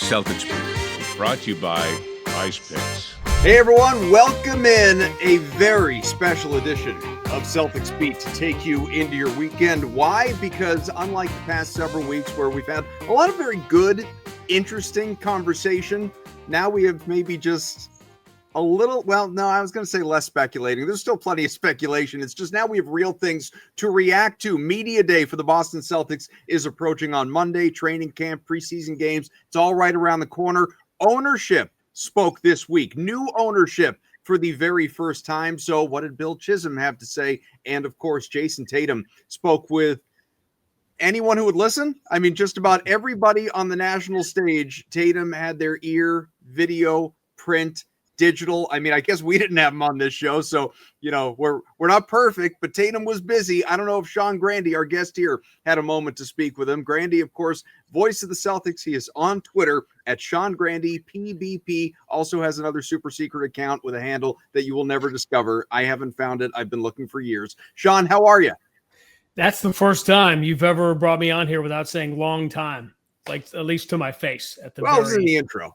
Celtics Beat is brought to you by PrizePicks. Hey everyone, welcome in a very special edition of Celtics Beat to take you into your weekend. Why? Because unlike the past several weeks where we've had a lot of very good, interesting conversation, now we have maybe just a little, I was going to say less speculating. There's still plenty of speculation. It's just now we have real things to react to. Media day for the Boston Celtics is approaching on Monday. Training camp, preseason games, it's all right around the corner. Ownership spoke this week. New ownership for the very first time. So what did Bill Chisholm have to say? And of course, Jayson Tatum spoke with anyone who would listen. I mean, just about everybody on the national stage. Tatum had their ear, video, print, digital. I mean, I guess we didn't have him on this show, so we're not perfect, but Tatum was busy. I don't know if Sean Grande, our guest here, had a moment to speak with him. Grande, of course, voice of the Celtics. He is on Twitter at Sean Grande PBP. Also has another super secret account with a handle that you will never discover. I haven't found it. I've been looking for years. Sean, how are you? That's the first time you've ever brought me on here without saying long time, like at least to my face at the Well, it was in the intro.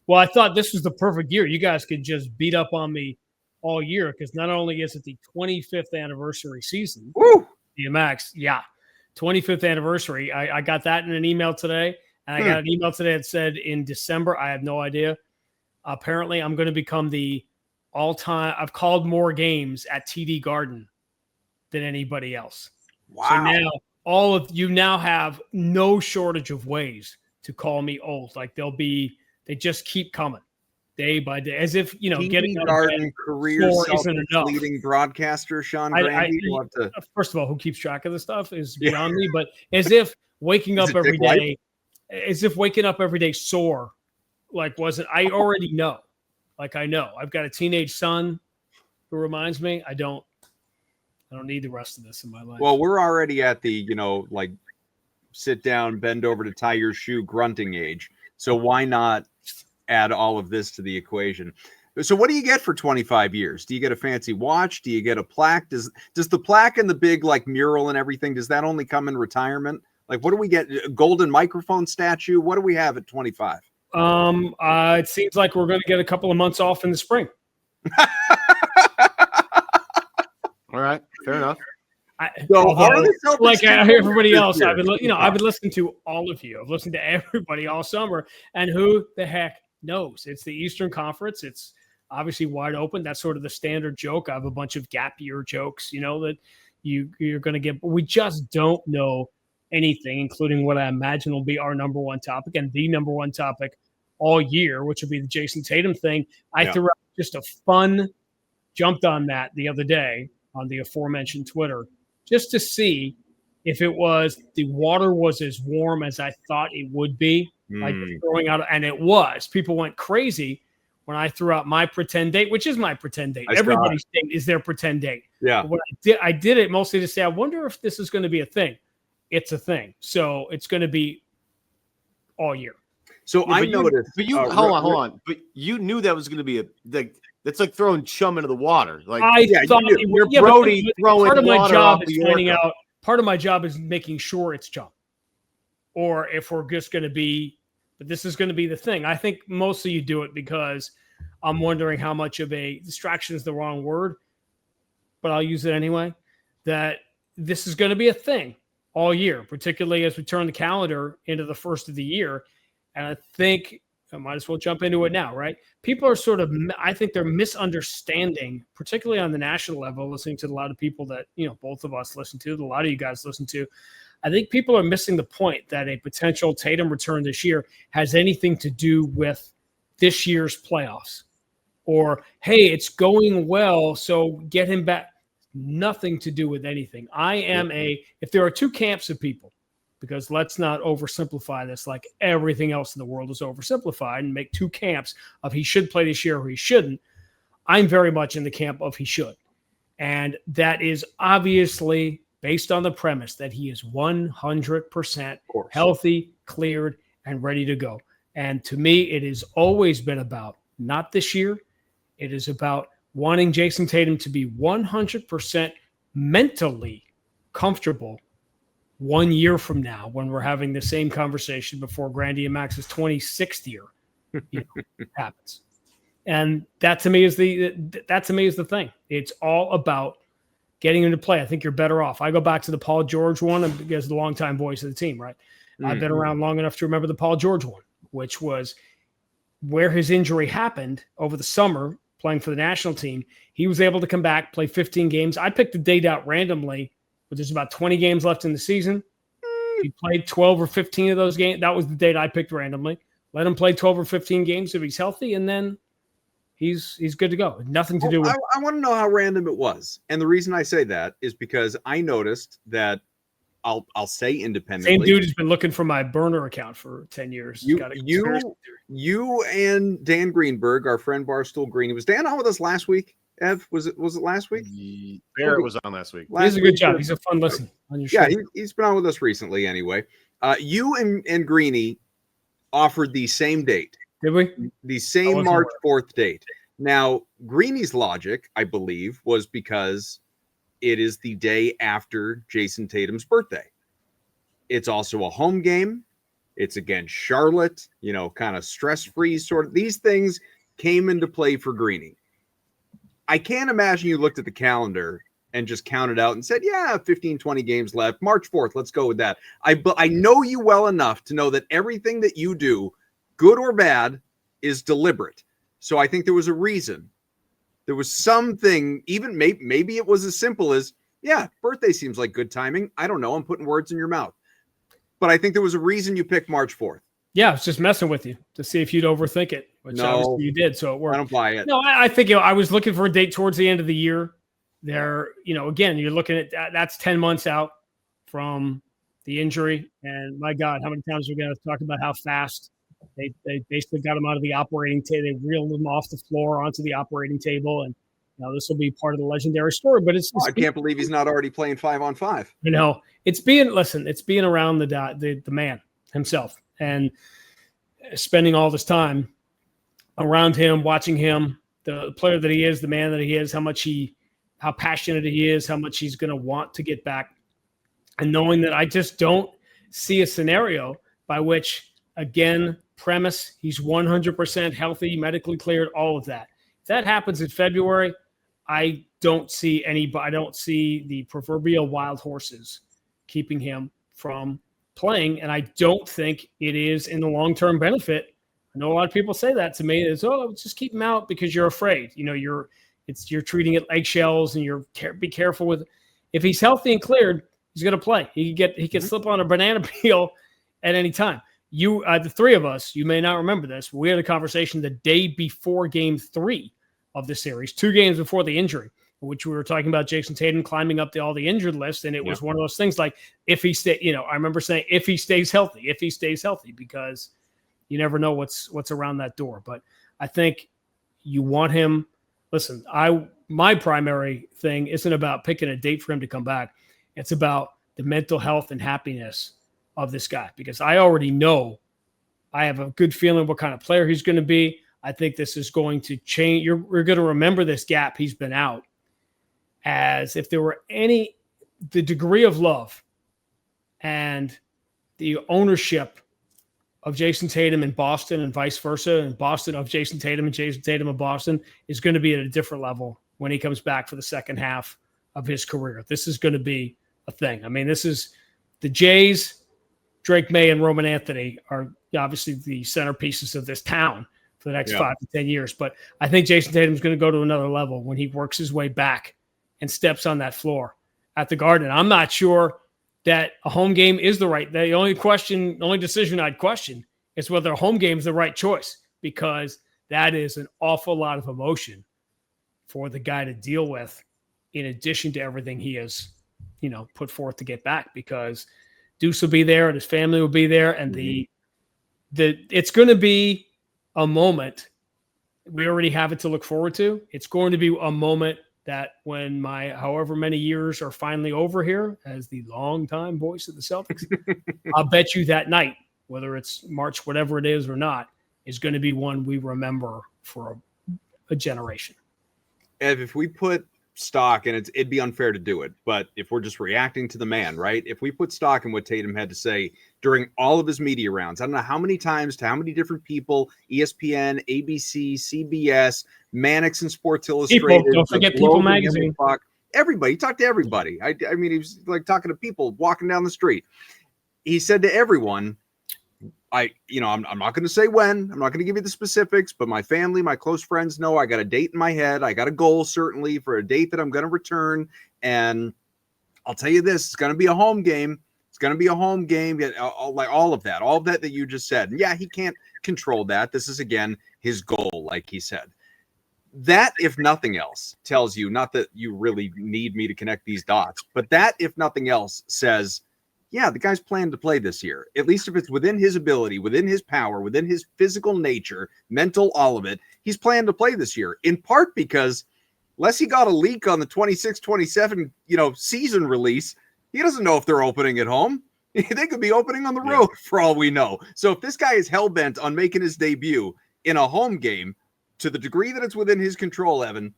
Well, I thought this was the perfect year. You guys could just beat up on me all year because not only is it the 25th anniversary season, Woo! DMX, 25th anniversary. I got that in an email today, and I got an email today that said in December. I have no idea. Apparently, I'm going to become the all-time. I've called more games at TD Garden than anybody else. Wow! So now all of you now have no shortage of ways to call me old. Like they just keep coming day by day, as if, getting Garden career leading broadcaster Sean Grande. First of all, who keeps track of this stuff is beyond me, but as if waking up every day sore, I already know. Like I know. I've got a teenage son who reminds me I don't need the rest of this in my life. Well, we're already at the, sit down, bend over to tie your shoe grunting age. So why not add all of this to the equation? So what do you get for 25 years? Do you get a fancy watch? Do you get a plaque? Does the plaque and the big mural and everything, does that only come in retirement? What do we get? A golden microphone statue? What do we have at 25? It seems like we're going to get a couple of months off in the spring. All right, fair enough. Everybody else, I've been listening to all of you. I've listened to everybody all summer, and who the heck knows? It's the Eastern Conference. It's obviously wide open. That's sort of the standard joke. I have a bunch of gap year jokes, that you're going to get. But we just don't know anything, including what I imagine will be our number one topic and the number one topic all year, which will be the Jayson Tatum thing. I threw out just a fun, jumped on that the other day on the aforementioned Twitter, just to see if the water was as warm as I thought it would be, throwing out, and it was. People went crazy when I threw out my pretend date, which is my pretend date. Everybody's date is their pretend date. Yeah. What I did it mostly to say, I wonder if this is going to be a thing. It's a thing. So it's going to be all year. So I noticed. But you hold on. But you knew that was going to be that's like throwing chum into the water. Thought you're Brody throwing part of my water job off is the finding Orca. out. Part of my job is making sure it's chum, or if we're just going to be. But this is going to be the thing. I think mostly you do it because I'm wondering how much of a distraction is the wrong word, but I'll use it anyway. That this is going to be a thing all year, particularly as we turn the calendar into the first of the year, and I think. I might as well jump into it now, right? People are I think they're misunderstanding, particularly on the national level, listening to a lot of people that, both of us listen to, a lot of you guys listen to. I think people are missing the point that a potential Tatum return this year has anything to do with this year's playoffs. Or, hey, it's going well, so get him back. Nothing to do with anything. If there are two camps of people, because let's not oversimplify this like everything else in the world is oversimplified and make two camps of he should play this year or he shouldn't. I'm very much in the camp of he should. And that is obviously based on the premise that he is 100% healthy, cleared, and ready to go. And to me, it has always been about, not this year, it is about wanting Jayson Tatum to be 100% mentally comfortable 1 year from now, when we're having the same conversation before Grande and Max's 26th year, happens. And that to me is the thing. It's all about getting into play. I think you're better off. I go back to the Paul George one because the longtime voice of the team, right? I've been around long enough to remember the Paul George one, which was where his injury happened over the summer playing for the national team. He was able to come back, play 15 games. I picked the date out randomly, but there's about 20 games left in the season. He played 12 or 15 of those games. That was the date I picked randomly. Let him play 12 or 15 games if he's healthy, and then he's good to go. Nothing to do with. I want to know how random it was, and the reason I say that is because I noticed that I'll say independently. Same dude has been looking for my burner account for 10 years. You and Dan Greenberg, our friend Barstool Green. Was Dan on with us last week? Ev, was it last week? Barrett was on last week. He does a good job. He's a fun listen on your show. Yeah, he's been on with us recently anyway. You and Greeny offered the same date. Did we? The same March 4th date. Now, Greeny's logic, I believe, was because it is the day after Jayson Tatum's birthday. It's also a home game. It's against Charlotte, kind of stress-free sort of. These things came into play for Greeny. I can't imagine you looked at the calendar and just counted out and said, yeah, 15, 20 games left. March 4th, let's go with that. I know you well enough to know that everything that you do, good or bad, is deliberate. So I think there was a reason. There was something, even maybe it was as simple as, yeah, birthday seems like good timing. I don't know. I'm putting words in your mouth. But I think there was a reason you picked March 4th. Yeah, I was just messing with you to see if you'd overthink it, which obviously you did, so it worked. I don't buy it. No, I think I was looking for a date towards the end of the year. There, again, you're looking at that's 10 months out from the injury. And my God, how many times are we going to talk about how fast they basically got him out of the operating table? They reeled him off the floor onto the operating table. And this will be part of the legendary story. But I can't believe he's not already playing 5-on-5. It's being around the man himself and spending all this time around him, watching him, the player that he is, the man that he is, how passionate he is, how much he's going to want to get back. And knowing that I just don't see a scenario by which, again, premise, he's 100% healthy, medically cleared, all of that. If that happens in February, I don't see the proverbial wild horses keeping him from playing. And I don't think it is in the long-term benefit. I know a lot of people say that to me. It's, just keep him out because you're afraid. You're treating it eggshells and be careful with it. If he's healthy and cleared, he's going to play. He can slip on a banana peel at any time. The three of us, you may not remember this, but we had a conversation the day before game 3 of the series, 2 games before the injury, in which we were talking about Jayson Tatum climbing up all the injured list. And it was one of those things like, if he I remember saying, if he stays healthy, because you never know what's around that door. But I think you want him. Listen, my primary thing isn't about picking a date for him to come back. It's about the mental health and happiness of this guy, because I already know, I have a good feeling what kind of player he's going to be. I think this is going to change. We're going to remember this gap he's been out as if there were the degree of love and the ownership of Jayson Tatum in Boston and vice versa, and Boston of Jayson Tatum and Jayson Tatum of Boston is going to be at a different level when he comes back for the second half of his career. This is going to be a thing. I mean, this is the Jays, Drake May and Roman Anthony are obviously the centerpieces of this town for the next 5 to 10 years. But I think Jayson Tatum is going to go to another level when he works his way back and steps on that floor at the Garden. I'm not sure that a home game is the only decision I'd question is whether a home game is the right choice, because that is an awful lot of emotion for the guy to deal with, in addition to everything he has, put forth to get back, because Deuce will be there and his family will be there. And it's going to be a moment. We already have it to look forward to. It's going to be a moment that when my however many years are finally over here as the longtime voice of the Celtics, I'll bet you that night, whether it's March, whatever it is or not, is going to be one we remember for a generation. Ev, if we put stock, and it'd be unfair to do it, but if we're just reacting to the man, right? If we put stock in what Tatum had to say during all of his media rounds, I don't know how many times to how many different people, ESPN, ABC, CBS, Mannix and Sports Illustrated, don't forget People Magazine. Everybody, he talked to everybody. I mean, he was like talking to people walking down the street. He said to everyone, I'm not going to say when, I'm not going to give you the specifics, but my family, my close friends know I got a date in my head. I got a goal certainly for a date that I'm going to return. And I'll tell you this, it's going to be a home game. It's going to be a home game. Like all of that you just said. And yeah, he can't control that. This is again, his goal, like he said. That, if nothing else, tells you, not that you really need me to connect these dots, but that, if nothing else, says, yeah, the guy's planning to play this year. At least if it's within his ability, within his power, within his physical nature, mental, all of it, he's planning to play this year. In part because, unless he got a leak on the 26-27, season release, he doesn't know if they're opening at home. They could be opening on the road for all we know. So if this guy is hell-bent on making his debut in a home game, to the degree that it's within his control, Evan,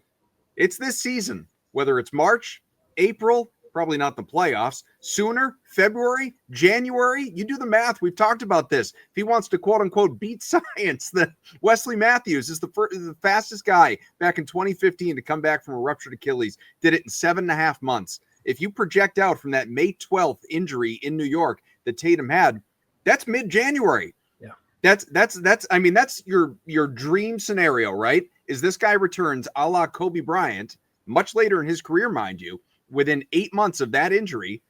it's this season. Whether it's March, April, probably not the playoffs, sooner, February, January, you do the math. We've talked about this. If he wants to, quote unquote, beat science, then Wesley Matthews is the fastest guy back in 2015 to come back from a ruptured Achilles. Did it in 7.5 months. If you project out from that May 12th injury in New York that Tatum had, that's mid-January. That's your dream scenario, right? Is this guy returns a la Kobe Bryant, much later in his career, mind you, within 8 months of that injury,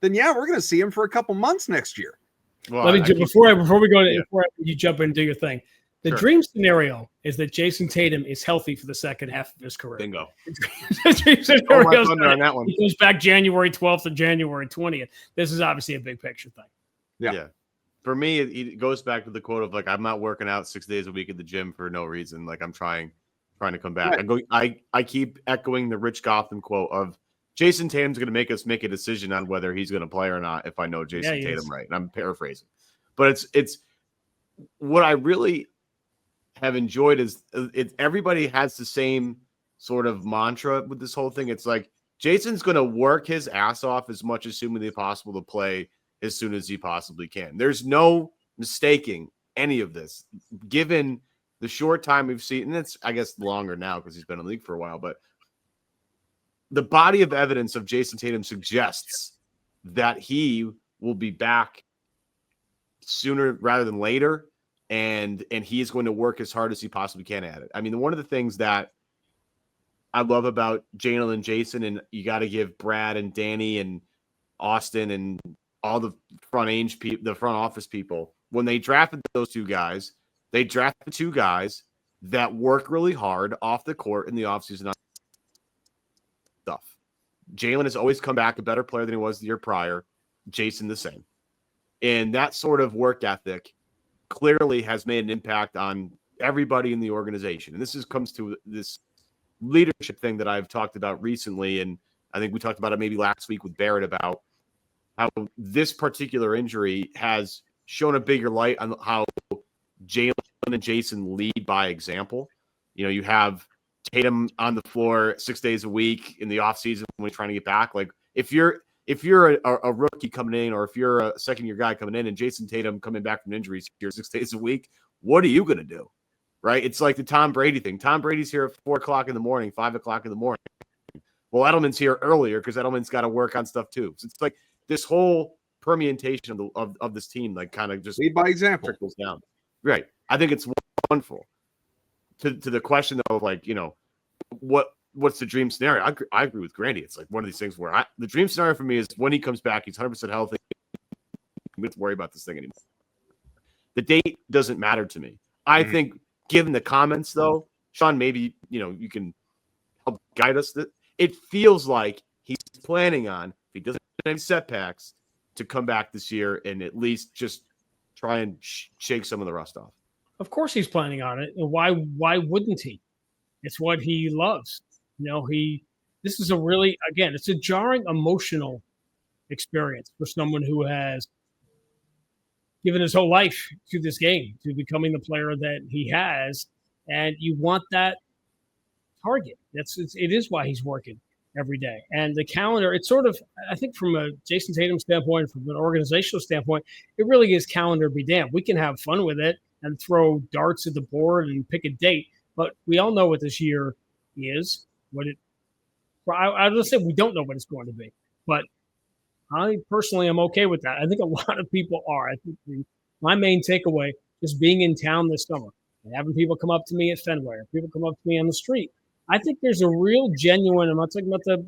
then yeah, we're going to see him for a couple months next year. Well, before you jump in and do your thing, the dream scenario is that Jayson Tatum is healthy for the second half of his career. Bingo. On that one. He goes back January 12th and January 20th. This is obviously a big picture thing. Yeah. For me, it goes back to the quote of like, I'm not working out 6 days a week at the gym for no reason. Like I'm trying to come back. Right. I keep echoing the Rich Gotham quote of Jayson Tatum's going to make us make a decision on whether he's going to play or not. If I know Jayson Tatum right, and I'm paraphrasing, but it's what I really have enjoyed is everybody has the same sort of mantra with this whole thing. It's like Jason's going to work his ass off as much as humanly possible to play as soon as he possibly can. There's no mistaking any of this, given the short time we've seen, and it's, I guess, longer now because he's been in the league for a while, but the body of evidence of Jayson Tatum suggests that he will be back sooner rather than later, and he is going to work as hard as he possibly can at it. I mean, one of the things that I love about Jalen and Jayson, and you got to give Brad and Danny and Austin and all the the front office people, when they drafted those two guys, they drafted two guys that work really hard off the court in the offseason stuff. Jalen has always come back a better player than he was the year prior. Jayson the same. And that sort of work ethic clearly has made an impact on everybody in the organization. And this comes to this leadership thing that I've talked about recently, and I think we talked about it maybe last week with Barrett about how this particular injury has shown a bigger light on how Jalen and Jayson lead by example. You have Tatum on the floor 6 days a week in the offseason when he's trying to get back. Like if you're a rookie coming in, or if you're a second-year guy coming in, and Jayson Tatum coming back from injuries here 6 days a week, what are you going to do? Right? It's like the Tom Brady thing. Tom Brady's here at 4 o'clock in the morning, 5 o'clock in the morning. Well, Edelman's here earlier because Edelman's got to work on stuff too. So it's like this whole permutation of this team, like kind of just lead by example, trickles down. Right. I think it's wonderful. To the question though, of like, what's the dream scenario? I agree with Grande. It's like one of these things where the dream scenario for me is when he comes back, he's 100% healthy. We don't have to worry about this thing anymore. The date doesn't matter to me. I think, given the comments though, Sean, maybe you can help guide us. That it feels like he's planning on, if he doesn't have any setbacks, to come back this year and at least just try and shake some of the rust off. Of course he's planning on it. Why wouldn't he? It's what he loves. This is it's a jarring emotional experience for someone who has given his whole life to this game, to becoming the player that he has. And you want that target. It is why he's working. every day. And the calendar, it's sort of, I think from a Jayson Tatum standpoint, from an organizational standpoint, it really is calendar be damned. We can have fun with it and throw darts at the board and pick a date, but we all know what this year is. I would say we don't know what it's going to be, but I personally am okay with that. I think a lot of people are. I think my main takeaway is being in town this summer and having people come up to me at Fenway or people come up to me on the street. I think there's a real genuine, I'm not talking about the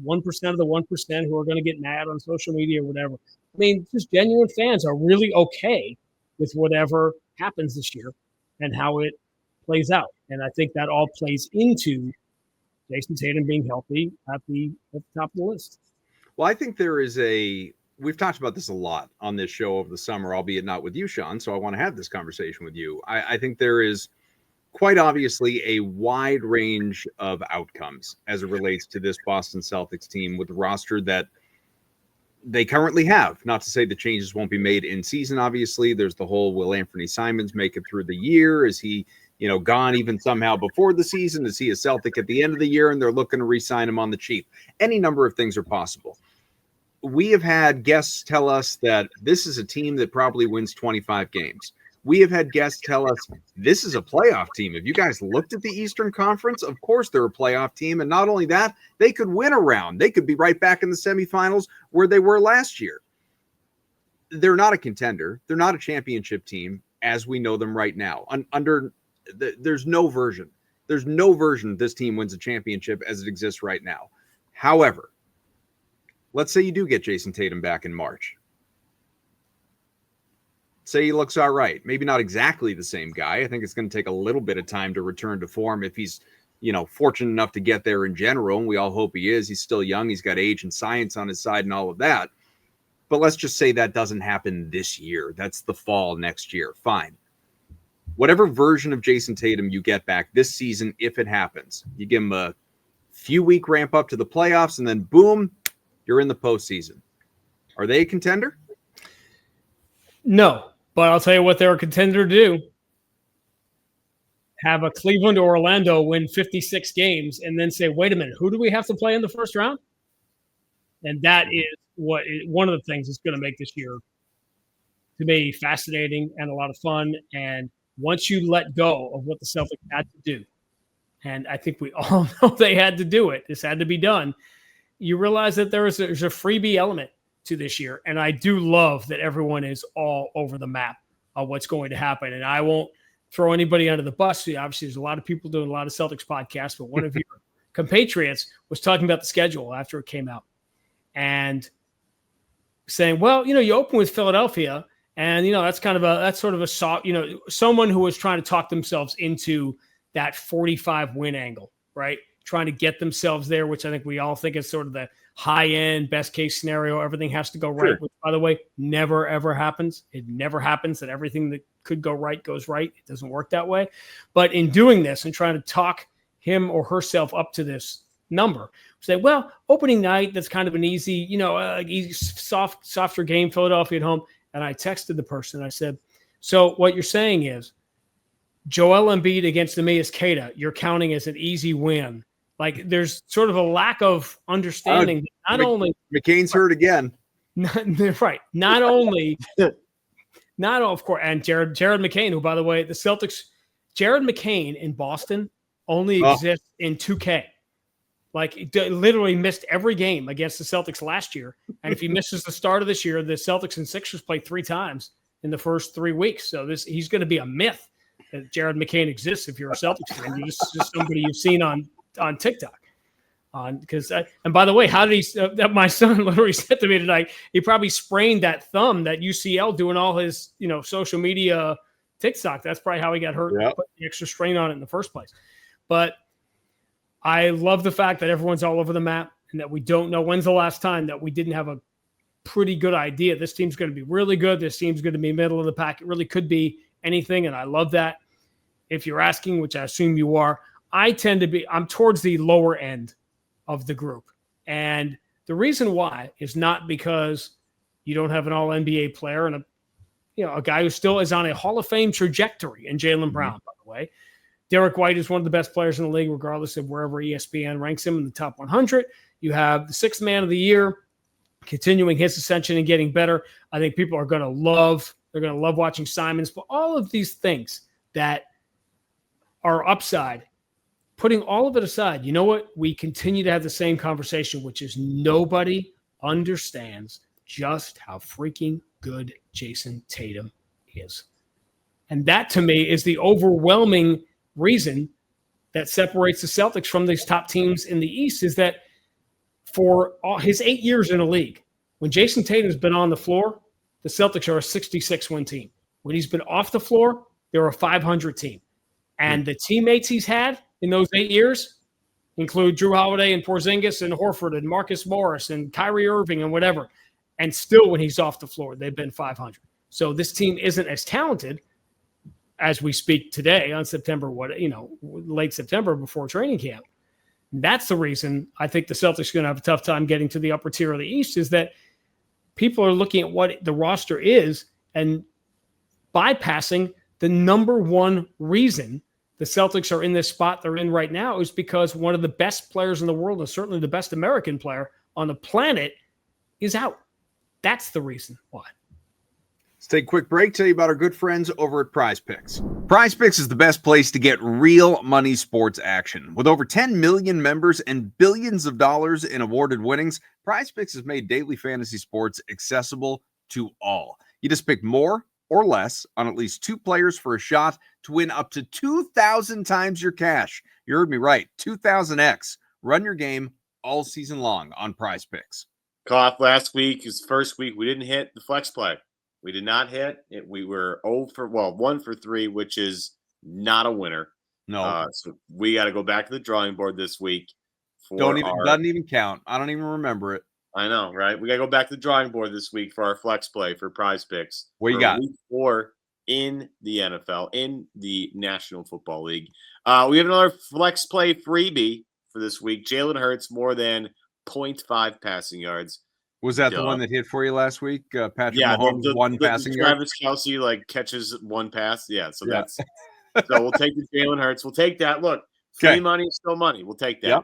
1% of the 1% who are going to get mad on social media or whatever. I mean, just genuine fans are really okay with whatever happens this year and how it plays out. And I think that all plays into Jayson Tatum being healthy at the top of the list. Well, I think there is we've talked about this a lot on this show over the summer, albeit not with you, Sean. So I want to have this conversation with you. I think there is quite obviously a wide range of outcomes as it relates to this Boston Celtics team with the roster that they currently have. Not to say the changes won't be made in season. Obviously, there's the whole, will Anthony Simons make it through the year? Is he, gone even somehow before the season? Is he a Celtic at the end of the year and they're looking to re-sign him on the cheap? Any number of things are possible. We have had guests tell us that this is a team that probably wins 25 games. We have had guests tell us this is a playoff team. Have you guys looked at the Eastern Conference? Of course they're a playoff team. And not only that, they could win a round. They could be right back in the semifinals where they were last year. They're not a contender. They're not a championship team as we know them right now. There's no version. There's no version this team wins a championship as it exists right now. However, let's say you do get Jayson Tatum back in March. Say he looks all right. Maybe not exactly the same guy. I think it's going to take a little bit of time to return to form if he's, fortunate enough to get there in general. And we all hope he is. He's still young. He's got age and science on his side and all of that. But let's just say that doesn't happen this year. That's the fall next year. Fine. Whatever version of Jayson Tatum you get back this season, if it happens, you give him a few week ramp up to the playoffs and then boom, you're in the postseason. Are they a contender? No, but I'll tell you what they're a contender to do. Have a Cleveland or Orlando win 56 games and then say, wait a minute, who do we have to play in the first round? And that is one of the things that's going to make this year, to me, fascinating and a lot of fun. And once you let go of what the Celtics had to do, and I think we all know they had to do it, this had to be done, you realize that there's a freebie element to this year. And I do love that everyone is all over the map of what's going to happen. And I won't throw anybody under the bus. Obviously, there's a lot of people doing a lot of Celtics podcasts, but one of your compatriots was talking about the schedule after it came out and saying, well, you open with Philadelphia and, that's sort of a soft, someone who was trying to talk themselves into that 45 win angle, right? Trying to get themselves there, which I think we all think is sort of the high end, best case scenario. Everything has to go right, Sure. Which, by the way, never, ever happens. It never happens that everything that could go right goes right. It doesn't work that way. But in doing this and trying to talk him or herself up to this number, say, well, opening night, that's kind of an easy, easy, softer game, Philadelphia at home. And I texted the person. I said, so what you're saying is Joel Embiid against Emias Queta, you're counting as an easy win. Like there's sort of a lack of understanding. McCain's hurt again. Right. Not only, of course, and Jared McCain, who, by the way, the Celtics, Jared McCain in Boston only exists in 2K. Like, he literally missed every game against the Celtics last year. And if he misses the start of this year, the Celtics and Sixers play 3 times in the first 3 weeks. So he's going to be a myth that Jared McCain exists if you're a Celtics fan. You're just somebody you've seen on TikTok. And by the way, how did he? My son literally said to me tonight, he probably sprained that thumb, that UCL, doing all his social media TikTok. That's probably how he got hurt. Yep. Put the extra strain on it in the first place. But I love the fact that everyone's all over the map and that we don't know when's the last time that we didn't have a pretty good idea. This team's going to be really good. This team's going to be middle of the pack. It really could be anything, and I love that. If you're asking, which I assume you are, I'm towards the lower end of the group. And the reason why is not because you don't have an all-NBA player and a guy who still is on a Hall of Fame trajectory, and Jaylen Brown, by the way. Derek White is one of the best players in the league, regardless of wherever ESPN ranks him in the top 100. You have the sixth man of the year continuing his ascension and getting better. I think people are going to love. They're going to love watching Simons. But all of these things that are upside, putting all of it aside, you know what? We continue to have the same conversation, which is nobody understands just how freaking good Jayson Tatum is. And that, to me, is the overwhelming reason that separates the Celtics from these top teams in the East, is that for his 8 years in the league, when Jayson Tatum's been on the floor, the Celtics are a 66-win team. When he's been off the floor, they're a 500 team. And the teammates he's had in those 8 years include Drew Holiday and Porzingis and Horford and Marcus Morris and Kyrie Irving and whatever. And still, when he's off the floor, they've been 500. So this team isn't as talented as we speak today on late September before training camp. That's the reason I think the Celtics are going to have a tough time getting to the upper tier of the East, is that people are looking at what the roster is and bypassing the number one reason the Celtics are in this spot they're in right now, is because one of the best players in the world, and certainly the best American player on the planet, is out. That's the reason why. Let's take a quick break, tell you about our good friends over at PrizePicks. PrizePicks is the best place to get real money sports action. With over 10 million members and billions of dollars in awarded winnings, PrizePicks has made daily fantasy sports accessible to all. You just pick more or less on at least 2 players for a shot to win up to 2,000 times your cash. You heard me right, 2,000x. Run your game all season long on PrizePicks. Cough, last week, his first week, we didn't hit the flex play. We did not hit it. We were 1 for 3, which is not a winner. No. So we got to go back to the drawing board this week. Doesn't even count. I don't even remember it. I know, right? We got to go back to the drawing board this week for our flex play for PrizePicks. What you got? Week 4 in the NFL, in the National Football League. We have another flex play freebie for this week. Jalen Hurts more than 0.5 passing yards. Was that the one that hit for you last week? Patrick Mahomes, passing yard? Travis Kelce catches 1 pass. Yeah, so that's so we'll take the Jalen Hurts. We'll take that. Look, free money is still money. We'll take that. Yep.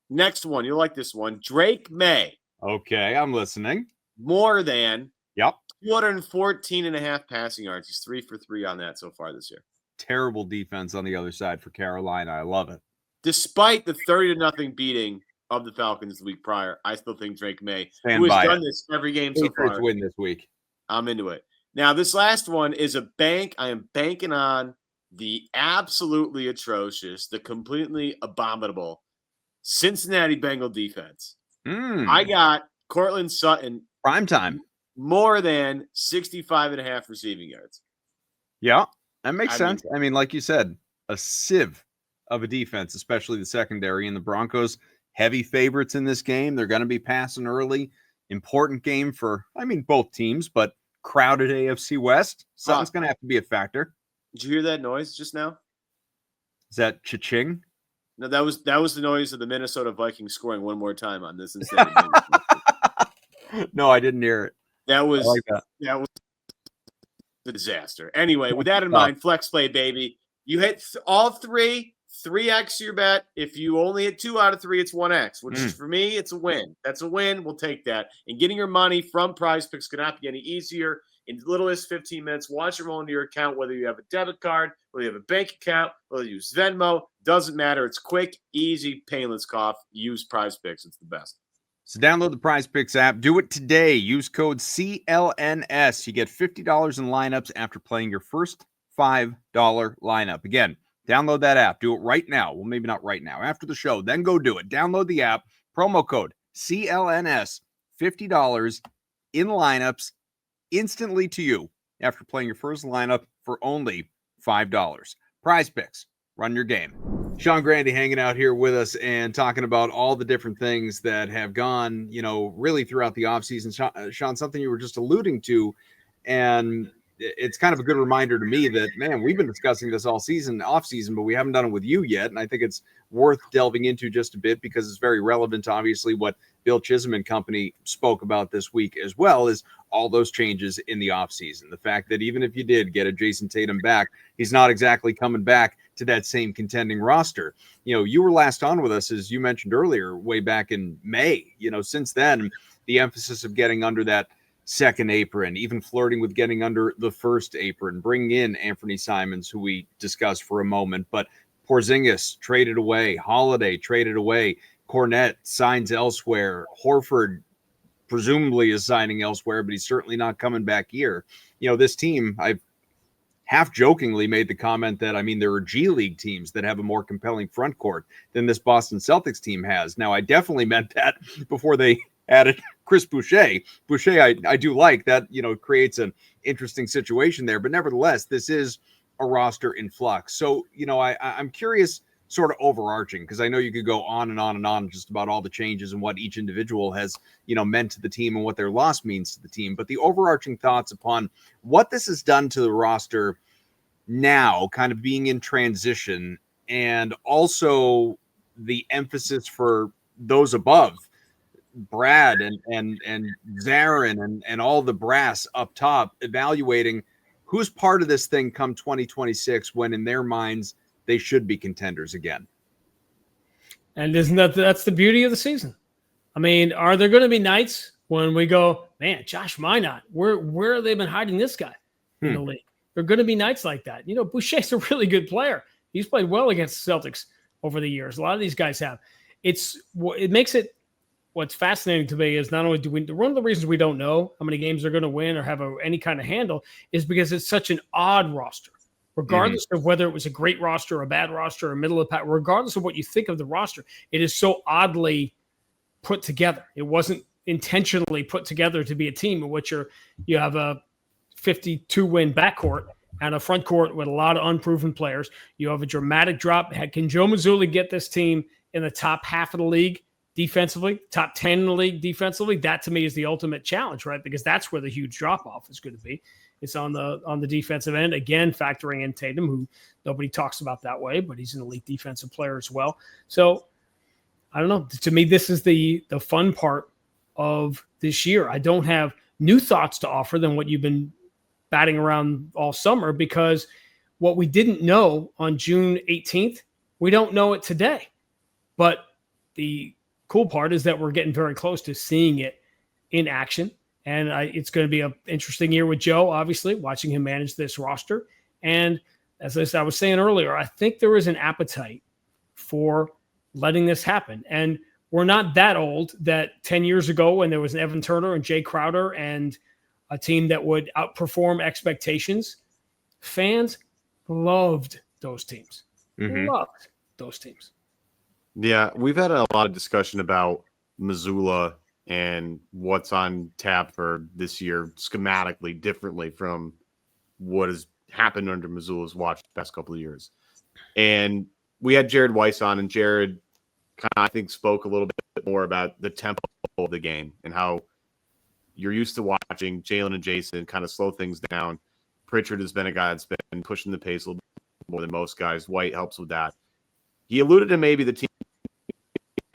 Next one, you'll like this one. Drake May. Okay, I'm listening. More than 214.5 passing yards. He's 3 for 3 on that so far this year. Terrible defense on the other side for Carolina. I love it. Despite the 30-0 beating of the Falcons the week prior, I still think Drake May, who has done this every game so far, win this week. I'm into it. Now, this last one is a bank. I am banking on the absolutely atrocious, the completely abominable Cincinnati Bengal defense. I got Cortland Sutton. Prime time. More than 65.5 receiving yards. Yeah, that makes sense. I mean, like you said, a sieve of a defense, especially the secondary, and the Broncos heavy favorites in this game. They're going to be passing early. Important game for, both teams, but crowded AFC West. Something's going to have to be a factor. Did you hear that noise just now? Is that cha-ching? No, that was the noise of the Minnesota Vikings scoring one more time on this instead. No, I didn't hear it. That was a disaster. Anyway, with that in mind, flex play, baby. You hit all 3x your bet. If you only hit 2 out of 3, it's 1x, which is, for me, it's a win. That's a win. We'll take that. And getting your money from PrizePicks could not be any easier. In little as 15 minutes, once you roll into your account, whether you have a debit card, whether you have a bank account, whether you use Venmo, doesn't matter. It's quick, easy, painless. Use PrizePicks. It's the best. So download the PrizePicks app. Do it today. Use code CLNS. You get $50 in lineups after playing your first $5 lineup. Again, download that app. Do it right now. Well, maybe not right now. After the show, then go do it. Download the app. Promo code CLNS. $50 in lineups instantly to you after playing your first lineup for only $5. PrizePicks. Run your game. Sean Grande hanging out here with us and talking about all the different things that have gone, really throughout the offseason. Sean, something you were just alluding to, and it's kind of a good reminder to me that, man, we've been discussing this all season, off season, but we haven't done it with you yet. And I think it's worth delving into just a bit because it's very relevant to obviously what Bill Chisholm and company spoke about this week, as well as all those changes in the offseason. The fact that even if you did get a Jayson Tatum back, he's not exactly coming back to that same contending roster. You were last on with us, as you mentioned earlier, way back in May. Since then, the emphasis of getting under that second apron, even flirting with getting under the first apron, bringing in Anthony Simons, who we discussed for a moment, but Porzingis traded away, Holiday traded away, Cornette signs elsewhere, Horford presumably is signing elsewhere, but he's certainly not coming back here. This team, I've half jokingly made the comment that, there are G League teams that have a more compelling front court than this Boston Celtics team has. Now, I definitely meant that before they added Chris Boucher. Boucher, I do like that, creates an interesting situation there. But nevertheless, this is a roster in flux. So, I'm curious, sort of overarching, because I know you could go on and on and on just about all the changes and what each individual has, meant to the team and what their loss means to the team. But the overarching thoughts upon what this has done to the roster now, kind of being in transition, and also the emphasis for those above, Brad and Zarin and all the brass up top, evaluating who's part of this thing come 2026, when in their minds they should be contenders again. And that's the beauty of the season. Are there going to be nights when we go, man, Josh Minot, where have they been hiding this guy in the league? There are going to be nights like that. Boucher's a really good player. He's played well against the Celtics over the years. A lot of these guys have. It makes it, what's fascinating to me is not only one of the reasons we don't know how many games they're going to win or have any kind of handle is because it's such an odd roster. Regardless of whether it was a great roster, a bad roster, or middle of the pack, regardless of what you think of the roster, it is so oddly put together. It wasn't intentionally put together to be a team in which you have a 52-win backcourt and a front court with a lot of unproven players. You have a dramatic drop. Can Joe Mazzulla get this team in the top half of the league defensively, top 10 in the league defensively? That to me is the ultimate challenge, right? Because that's where the huge drop-off is going to be. It's on the defensive end, again, factoring in Tatum, who nobody talks about that way, but he's an elite defensive player as well. So I don't know. To me, this is the fun part of this year. I don't have new thoughts to offer than what you've been batting around all summer, because what we didn't know on June 18th, we don't know it today. But the cool part is that we're getting very close to seeing it in action. And it's going to be an interesting year with Joe, obviously, watching him manage this roster. And as I was saying earlier, I think there is an appetite for letting this happen. And we're not that old that 10 years ago, when there was an Evan Turner and Jay Crowder and a team that would outperform expectations, fans loved those teams. Loved those teams. Yeah, we've had a lot of discussion about Mazzulla and what's on tap for this year schematically differently from what has happened under Mazzulla's watch the past couple of years. And we had Jared Weiss on, and Jared kind of, I think, spoke a little bit more about the tempo of the game and how you're used to watching Jalen and Jayson kind of slow things down. Pritchard has been a guy that's been pushing the pace a little bit more than most guys. White helps with that. He alluded to maybe the team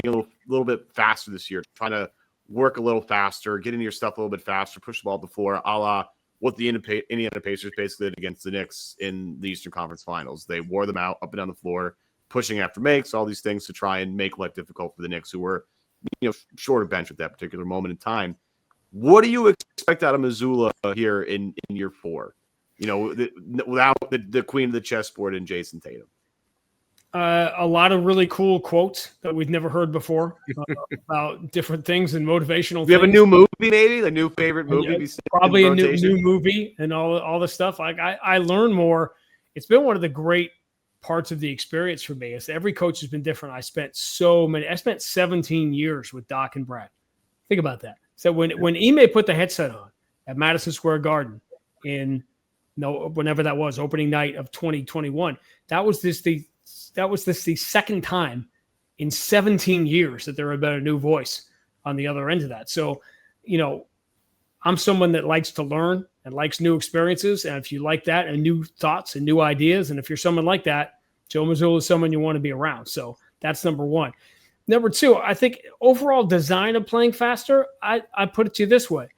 being a little bit faster this year, trying to work a little faster, get into your stuff a little bit faster, push the ball to the floor, a la what the Indiana Pacers basically did against the Knicks in the Eastern Conference Finals. They wore them out up and down the floor, pushing after makes, all these things to try and make life difficult for the Knicks, who were, short of bench at that particular moment in time. What do you expect out of Mazzulla here in year 4? Without the queen of the chessboard in Jayson Tatum. A lot of really cool quotes that we've never heard before about different things and motivational things. We have a new movie, maybe a new favorite movie. Probably a new movie and all the stuff. Like I learn more. It's been one of the great parts of the experience for me. Is every coach has been different. I spent 17 years with Doc and Brad. Think about that. So when Ime put the headset on at Madison Square Garden whenever that was, opening night of 2021, that was the second time in 17 years that there had been a new voice on the other end of that. So, I'm someone that likes to learn and likes new experiences. And if you like that and new thoughts and new ideas, and if you're someone like that, Joe Mazzulla is someone you want to be around. So that's number one. Number two, I think overall design of playing faster, I put it to you this way.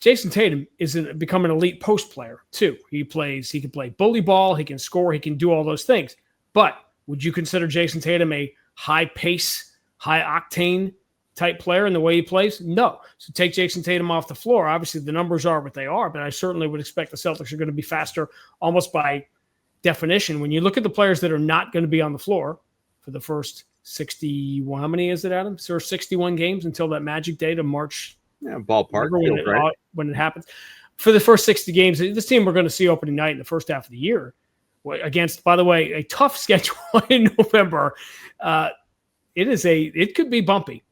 Jayson Tatum is become an elite post player too. He can play bully ball, he can score, he can do all those things. But would you consider Jayson Tatum a high pace, high octane type player in the way he plays? No. So take Jayson Tatum off the floor. Obviously, the numbers are what they are, but I certainly would expect the Celtics are going to be faster almost by definition. When you look at the players that are not going to be on the floor for the first 61, how many is it, Adam? So 61 games until that magic date of March. Yeah, ballpark. When it happens. For the first 60 games, this team we're going to see opening night in the first half of the year against, by the way, a tough schedule in November. It could be bumpy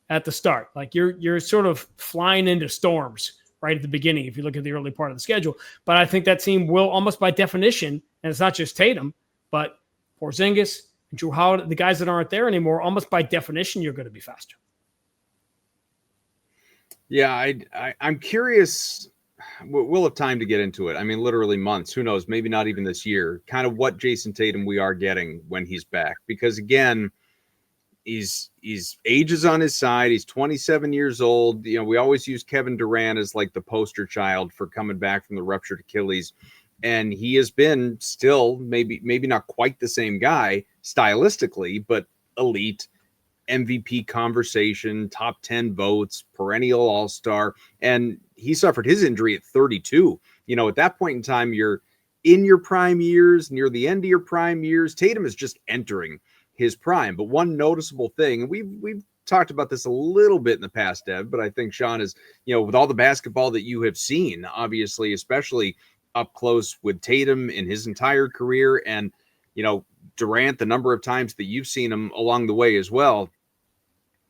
at the start. Like you're sort of flying into storms right at the beginning if you look at the early part of the schedule. But I think that team will almost by definition, and it's not just Tatum, but Porzingis and Drew Holiday, the guys that aren't there anymore, almost by definition, you're going to be faster. Yeah, I'm curious. We'll have time to get into it. I mean, literally months. Who knows? Maybe not even this year. Kind of what Jayson Tatum we are getting when he's back. Because again, he's age is on his side. He's 27 years old. You know, we always use Kevin Durant as like the poster child for coming back from the ruptured Achilles. And he has been still maybe not quite the same guy stylistically, but elite. MVP conversation, top 10 votes, perennial all-star. And he suffered his injury at 32. You know, at that point in time, you're in your prime years, near the end of your prime years. Tatum is just entering his prime. But one noticeable thing, and we've talked about this a little bit in the past, Dev, but I think Sean is, you know, with all the basketball that you have seen, obviously, especially up close with Tatum in his entire career, and, you know, Durant, the number of times that you've seen him along the way as well,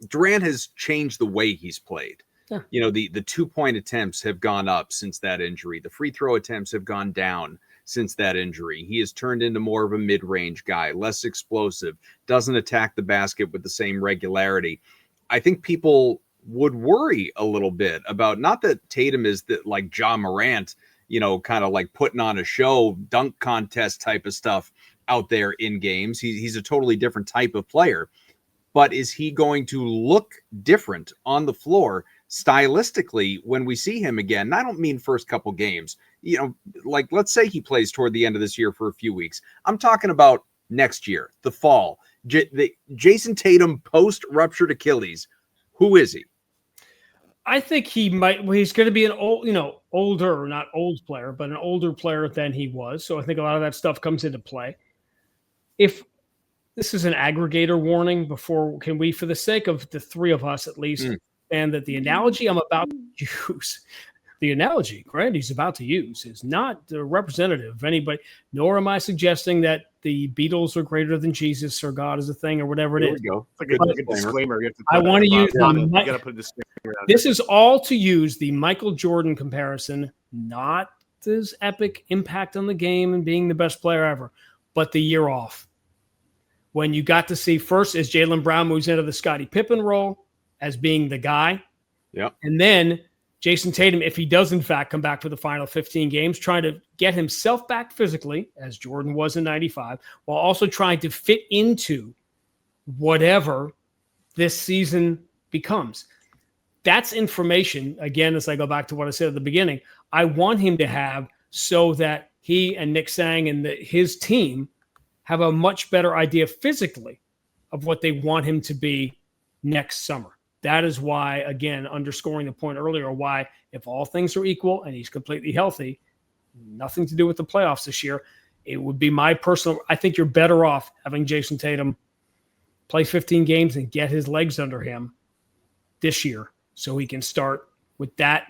Durant has changed the way he's played. Yeah. You know, the 2-point attempts have gone up since that injury. The free throw attempts have gone down since that injury. He has turned into more of a mid-range guy, less explosive, doesn't attack the basket with the same regularity. I think people would worry a little bit about, not that Tatum is like Ja Morant, you know, kind of like putting on a show, dunk contest type of stuff out there in games. He's a totally different type of player. But is he going to look different on the floor stylistically when we see him again? And I don't mean first couple games. You know, like let's say he plays toward the end of this year for a few weeks. I'm talking about next year, the fall. Jayson Tatum post-ruptured Achilles. Who is he? I think he's going to be an older, not old player, but an older player than he was. So I think a lot of that stuff comes into play. If this is an aggregator warning, can we, for the sake of the three of us at least, and that the analogy I'm about to use, the analogy Grande's about to use is not the representative of anybody, nor am I suggesting that the Beatles are greater than Jesus or God is a thing or whatever it is. There we go. It's like a disclaimer. I want to use you got to put a disclaimer out. This is all to use the Michael Jordan comparison, not his epic impact on the game and being the best player ever, but the year off. When you got to see first as Jaylen Brown moves into the Scottie Pippen role as being the guy. Yeah. And then Jayson Tatum, if he does in fact come back for the final 15 games, trying to get himself back physically, as Jordan was in 95, while also trying to fit into whatever this season becomes. That's information, again, as I go back to what I said at the beginning, I want him to have so that he and Nick Sang and his team have a much better idea physically of what they want him to be next summer. That is why, again, underscoring the point earlier, why if all things are equal and he's completely healthy, nothing to do with the playoffs this year, it would be my personal, I think you're better off having Jayson Tatum play 15 games and get his legs under him this year so he can start with that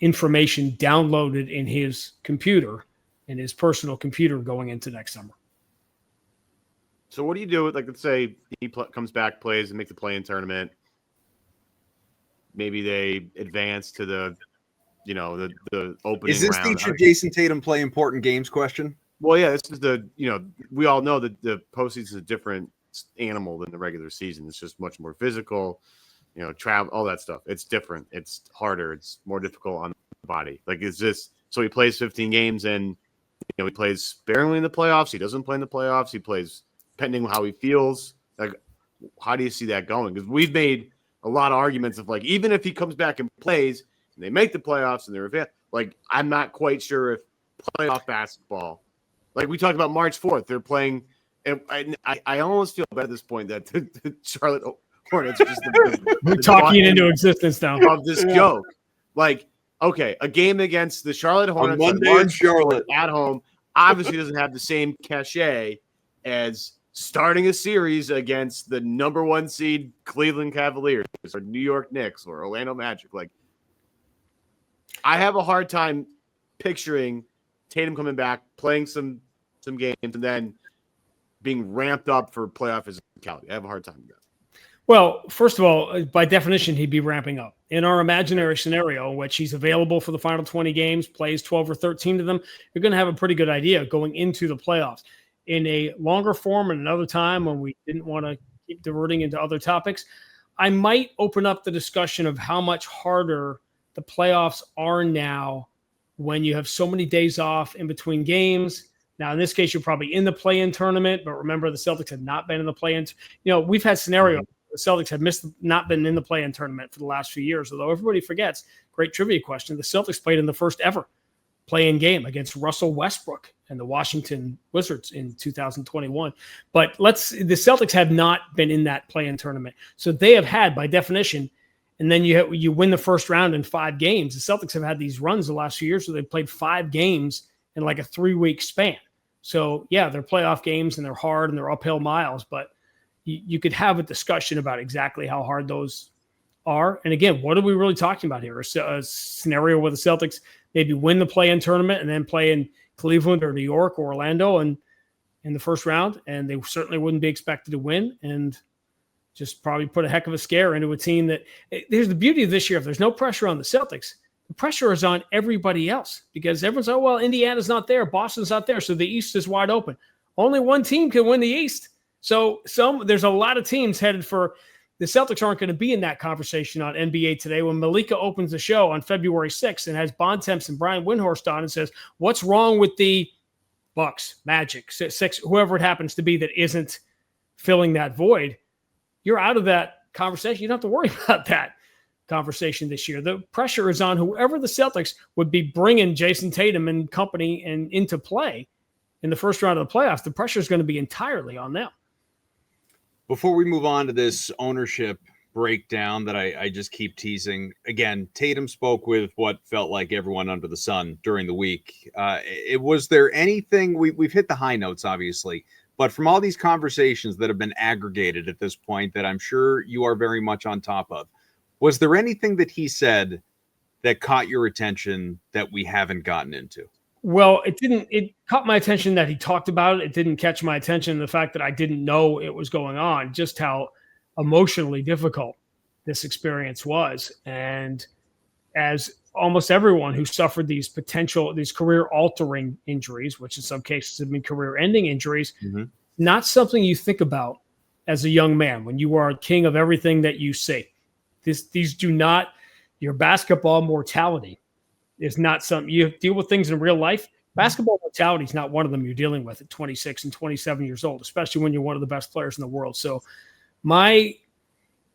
information downloaded in his computer, in his personal computer going into next summer. So what do you do with, like, let's say he comes back, plays, and makes the play-in tournament. Maybe they advance to the opening round. Is this the should Jayson Tatum play important games question? Well, yeah, this is we all know that the postseason is a different animal than the regular season. It's just much more physical, travel, all that stuff. It's different. It's harder. It's more difficult on the body. Like, is this, so he plays 15 games and, he plays sparingly in the playoffs. He doesn't play in the playoffs. He plays depending on how he feels. Like, how do you see that going? Because we've made a lot of arguments of, like, even if he comes back and plays, and they make the playoffs and they're like, I'm not quite sure if playoff basketball, like we talked about March 4th, they're playing. And I almost feel bad at this point that the Charlotte Hornets are just we're talking it into existence now of this joke. Like, okay, a game against the Charlotte Hornets on Monday in Charlotte at home obviously doesn't have the same cachet as starting a series against the number 1 seed Cleveland Cavaliers or New York Knicks or Orlando Magic. Like, I have a hard time picturing Tatum coming back, playing some games, and then being ramped up for playoff physicality. I have a hard time with that. Well, first of all, by definition, he'd be ramping up. In our imaginary scenario, in which he's available for the final 20 games, plays 12 or 13 of them, you're going to have a pretty good idea going into the playoffs. In a longer form and another time when we didn't want to keep diverting into other topics, I might open up the discussion of how much harder the playoffs are now when you have so many days off in between games. Now, in this case, you're probably in the play-in tournament, but remember the Celtics have not been in the play-in. We've had scenarios where the Celtics have not been in the play-in tournament for the last few years, although everybody forgets, great trivia question, the Celtics played in the first ever play-in game against Russell Westbrook and the Washington Wizards in 2021. But the Celtics have not been in that play-in tournament. So they have had, by definition, and then you win the first round in 5 games. The Celtics have had these runs the last few years where they've played 5 games in like a 3-week span. So, yeah, they're playoff games and they're hard and they're uphill miles, but you could have a discussion about exactly how hard those are. And again, what are we really talking about here? A scenario where the Celtics maybe win the play-in tournament and then play in Cleveland or New York or Orlando and in the first round, and they certainly wouldn't be expected to win and just probably put a heck of a scare into a team that – there's the beauty of this year. If there's no pressure on the Celtics, the pressure is on everybody else because everyone's like, well, Indiana's not there. Boston's not there. So the East is wide open. Only one team can win the East. So there's a lot of teams headed for – the Celtics aren't going to be in that conversation on NBA Today when Malika opens the show on February 6th and has Bontemps and Brian Windhorst on and says, what's wrong with the Bucks, Magic, Six, whoever it happens to be that isn't filling that void? You're out of that conversation. You don't have to worry about that conversation this year. The pressure is on whoever the Celtics would be bringing Jayson Tatum and company and into play in the first round of the playoffs. The pressure is going to be entirely on them. Before we move on to this ownership breakdown that I just keep teasing, again, Tatum spoke with what felt like everyone under the sun during the week. Was there anything, we've hit the high notes, obviously, but from all these conversations that have been aggregated at this point that I'm sure you are very much on top of, was there anything that he said that caught your attention that we haven't gotten into? Well, it caught my attention that he talked about it. It didn't catch my attention the fact that I didn't know it was going on, just how emotionally difficult this experience was. And as almost everyone who suffered these career-altering injuries, which in some cases have been career-ending injuries, not something you think about as a young man when you are king of everything that you see. These do not, your basketball mortality is not something you deal with things in real life. Basketball mortality is not one of them you're dealing with at 26 and 27 years old, especially when you're one of the best players in the world. So I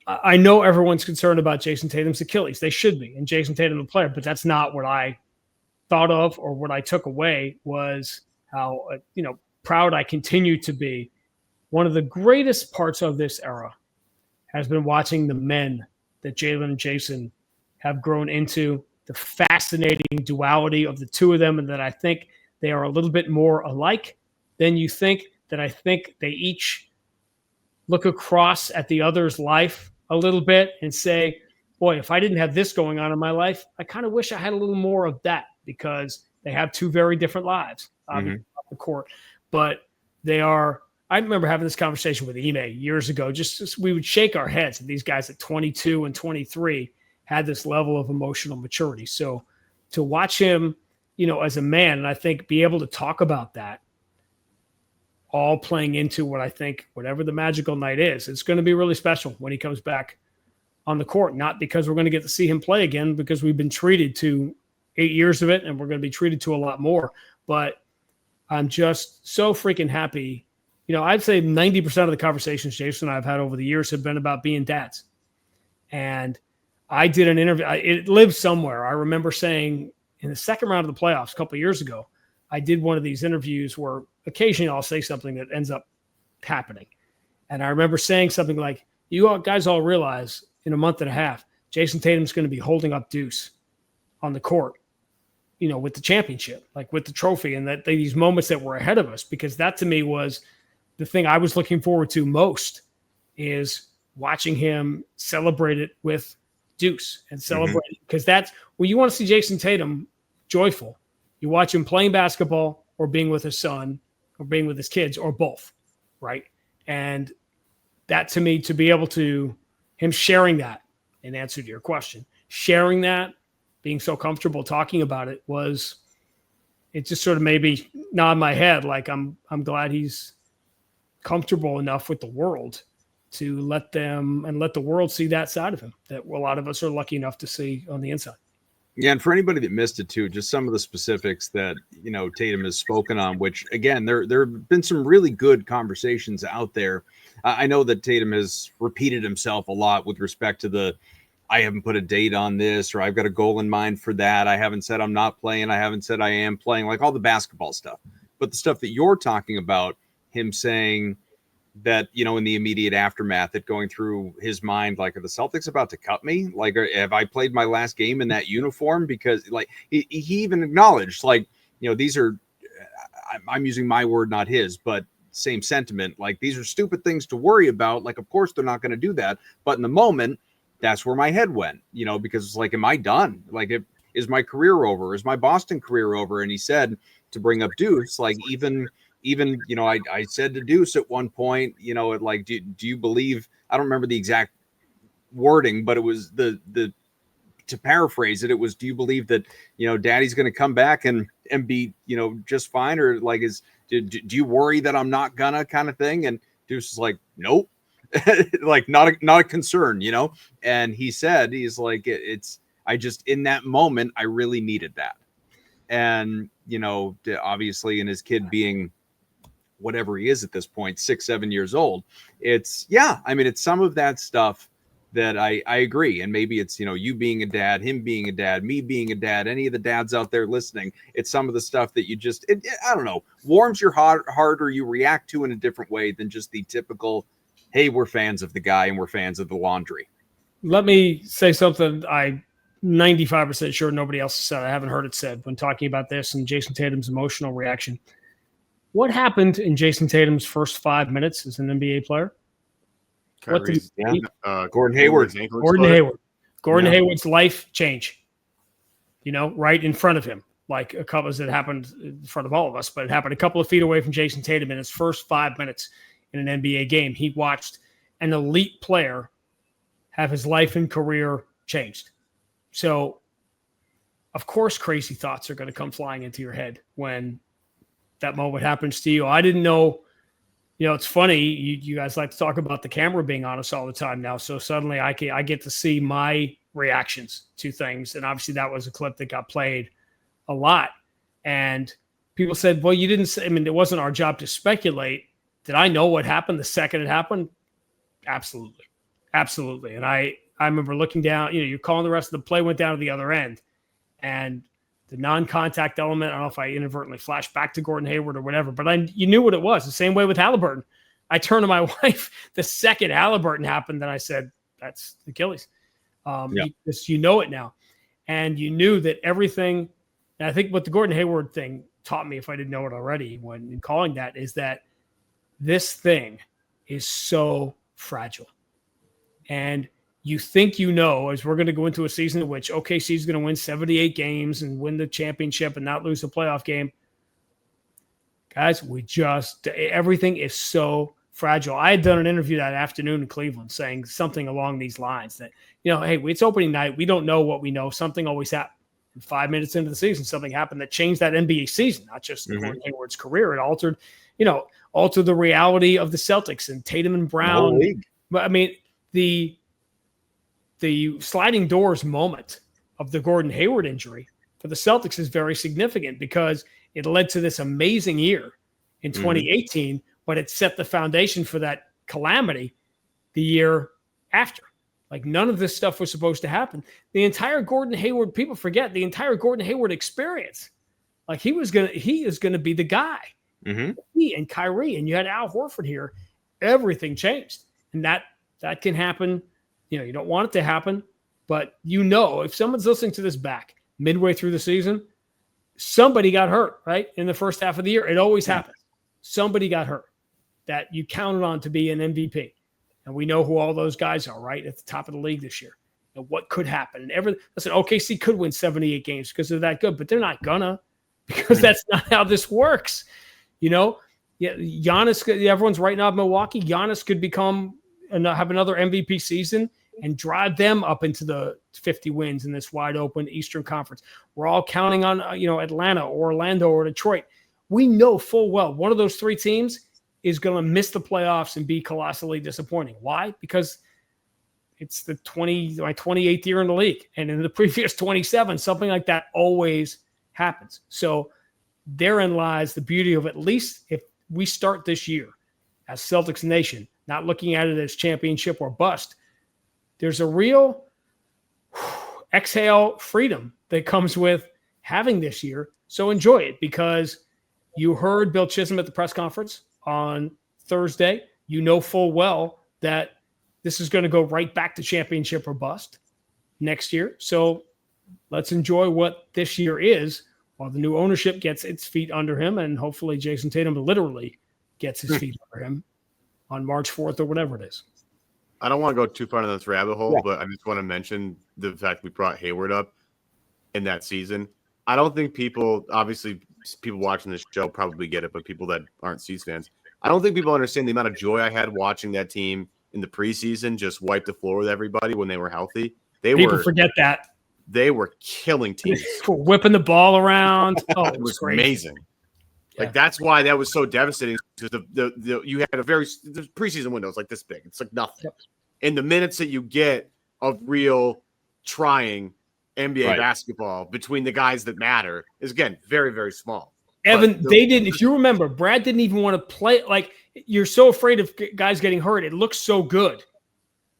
know everyone's concerned about Jayson Tatum's Achilles. They should be, and Jayson Tatum the player, but that's not what I thought of or what I took away was how, proud I continue to be. One of the greatest parts of this era has been watching the men that Jalen and Jayson have grown into, the fascinating duality of the two of them, and that I think they are a little bit more alike than you think, that I think they each look across at the other's life a little bit and say, boy, if I didn't have this going on in my life, I kind of wish I had a little more of that, because they have two very different lives off the court. But they are, I remember having this conversation with Ime years ago, just we would shake our heads at these guys at 22 and 23 had this level of emotional maturity. So to watch him, as a man, and I think be able to talk about that, all playing into what I think, whatever the magical night is, it's going to be really special when he comes back on the court. Not because we're going to get to see him play again, because we've been treated to 8 years of it, and we're going to be treated to a lot more. But I'm just so freaking happy. I'd say 90% of the conversations Jason and I have had over the years have been about being dads. And I did an interview. It lives somewhere. I remember saying in the second round of the playoffs a couple of years ago, I did one of these interviews where occasionally I'll say something that ends up happening. And I remember saying something like, you all guys all realize in a month and a half, Jayson Tatum's going to be holding up Deuce on the court, with the championship, like with the trophy, and that these moments that were ahead of us, because that to me was the thing I was looking forward to most, is watching him celebrate it with Deuce and celebrate it. Because that's when you want to see Jayson Tatum joyful. You watch him playing basketball or being with his son or being with his kids or both, right? And that to me, to be able to him sharing that, in answer to your question, sharing that, being so comfortable talking about it, it just sort of made me nod my head like I'm glad he's comfortable enough with the world to let the world see that side of him that a lot of us are lucky enough to see on the inside. Yeah, and for anybody that missed it too, just some of the specifics that Tatum has spoken on, which again, there have been some really good conversations out there. I know that Tatum has repeated himself a lot with respect to I haven't put a date on this, or I've got a goal in mind for that. I haven't said I'm not playing. I haven't said I am playing, like all the basketball stuff. But the stuff that you're talking about, him saying that, in the immediate aftermath, that going through his mind, like, are the Celtics about to cut me? Like, have I played my last game in that uniform? Because like he even acknowledged, like, these are, I'm using my word, not his, but same sentiment. Like, these are stupid things to worry about. Like, of course they're not going to do that. But in the moment, that's where my head went, because it's like, am I done? Like, is my career over? Is my Boston career over? And he said, to bring up Deuce, like, even, I said to Deuce at one point, like, do you believe, I don't remember the exact wording, but it was to paraphrase it, it was, do you believe that, daddy's going to come back and be, just fine? Or like, do you worry that I'm not gonna, kind of thing? And Deuce is like, nope. Like, not a concern, and he said, he's like, I just, in that moment, I really needed that. And, obviously, in his kid being whatever he is at this point, 6-7 years old, it's some of that stuff that I agree. And maybe it's, you being a dad, him being a dad, me being a dad, any of the dads out there listening, it's some of the stuff that you just, I don't know, warms your heart, or you react to in a different way than just the typical, hey, we're fans of the guy and we're fans of the laundry. Let me say something I'm 95% sure nobody else has said. I haven't heard it said when talking about this and Jayson Tatum's emotional reaction. What happened in Jayson Tatum's first 5 minutes as an NBA player? Gordon Hayward. Gordon Hayward's life change, right in front of him. Like a couple, as it happened in front of all of us, but it happened a couple of feet away from Jayson Tatum in his first 5 minutes in an NBA game. He watched an elite player have his life and career changed. So, of course, crazy thoughts are going to come flying into your head when that moment happens to you. I didn't know, it's funny. You guys like to talk about the camera being on us all the time now. So suddenly I get to see my reactions to things. And obviously that was a clip that got played a lot. And people said, well, you didn't say, it wasn't our job to speculate. Did I know what happened the second it happened? Absolutely. Absolutely. And I remember looking down, you're calling the rest of the play, went down to the other end. And the non-contact element, I don't know if I inadvertently flashed back to Gordon Hayward or whatever, but you knew what it was. The same way with Halliburton. I turned to my wife the second Halliburton happened, and I said, that's Achilles. You know it now. And you knew that everything, and I think what the Gordon Hayward thing taught me, if I didn't know it already when in calling that, is that this thing is so fragile. And you think as we're going to go into a season in which OKC is going to win 78 games and win the championship and not lose a playoff game. Guys, everything is so fragile. I had done an interview that afternoon in Cleveland saying something along these lines that, hey, it's opening night. We don't know what we know. Something always happens. 5 minutes into the season, something happened that changed that NBA season, not just Gordon Hayward's career. It altered the reality of the Celtics and Tatum and Brown. But the sliding doors moment of the Gordon Hayward injury for the Celtics is very significant because it led to this amazing year in 2018, but it set the foundation for that calamity the year after. Like none of this stuff was supposed to happen. The entire Gordon Hayward, people forget the entire Gordon Hayward experience. Like he is going to be the guy. Mm-hmm. He and Kyrie, and you had Al Horford here. Everything changed. And that can happen. You don't want it to happen, but if someone's listening to this back midway through the season, somebody got hurt, right? In the first half of the year. It always happens. Somebody got hurt that you counted on to be an MVP. And we know who all those guys are, right? At the top of the league this year. And what could happen? And listen, OKC could win 78 games because they're that good, but they're not gonna, because that's not how this works. Giannis, everyone's writing off Milwaukee. Giannis could have another MVP season and drive them up into the 50 wins in this wide open Eastern Conference. We're all counting on, Atlanta or Orlando or Detroit. We know full well one of those three teams is going to miss the playoffs and be colossally disappointing. Why? Because it's my 28th year in the league. And in the previous 27, something like that always happens. So therein lies the beauty of, at least if we start this year as Celtics Nation, not looking at it as championship or bust, there's a real exhale freedom that comes with having this year. So enjoy it, because you heard Bill Chisholm at the press conference on Thursday. You know full well that this is going to go right back to championship or bust next year. So let's enjoy what this year is while the new ownership gets its feet under him, and hopefully Jayson Tatum literally gets his feet under him on March 4th or whatever it is. I don't want to go too far into this rabbit hole, but I just want to mention the fact we brought Hayward up in that season. I don't think people watching this show probably get it, but people that aren't C's fans, I don't think people understand the amount of joy I had watching that team in the preseason just wipe the floor with everybody when they were healthy. People forget that. They were killing teams. Whipping the ball around. Oh, it was amazing. Yeah. Like, that's why that was so devastating, because you had the preseason window is like this big. It's like nothing. Yep. And the minutes that you get of real trying NBA basketball between the guys that matter is, again, very, very small. Evan, they didn't. If you remember, Brad didn't even want to play. Like, you're so afraid of guys getting hurt. It looks so good.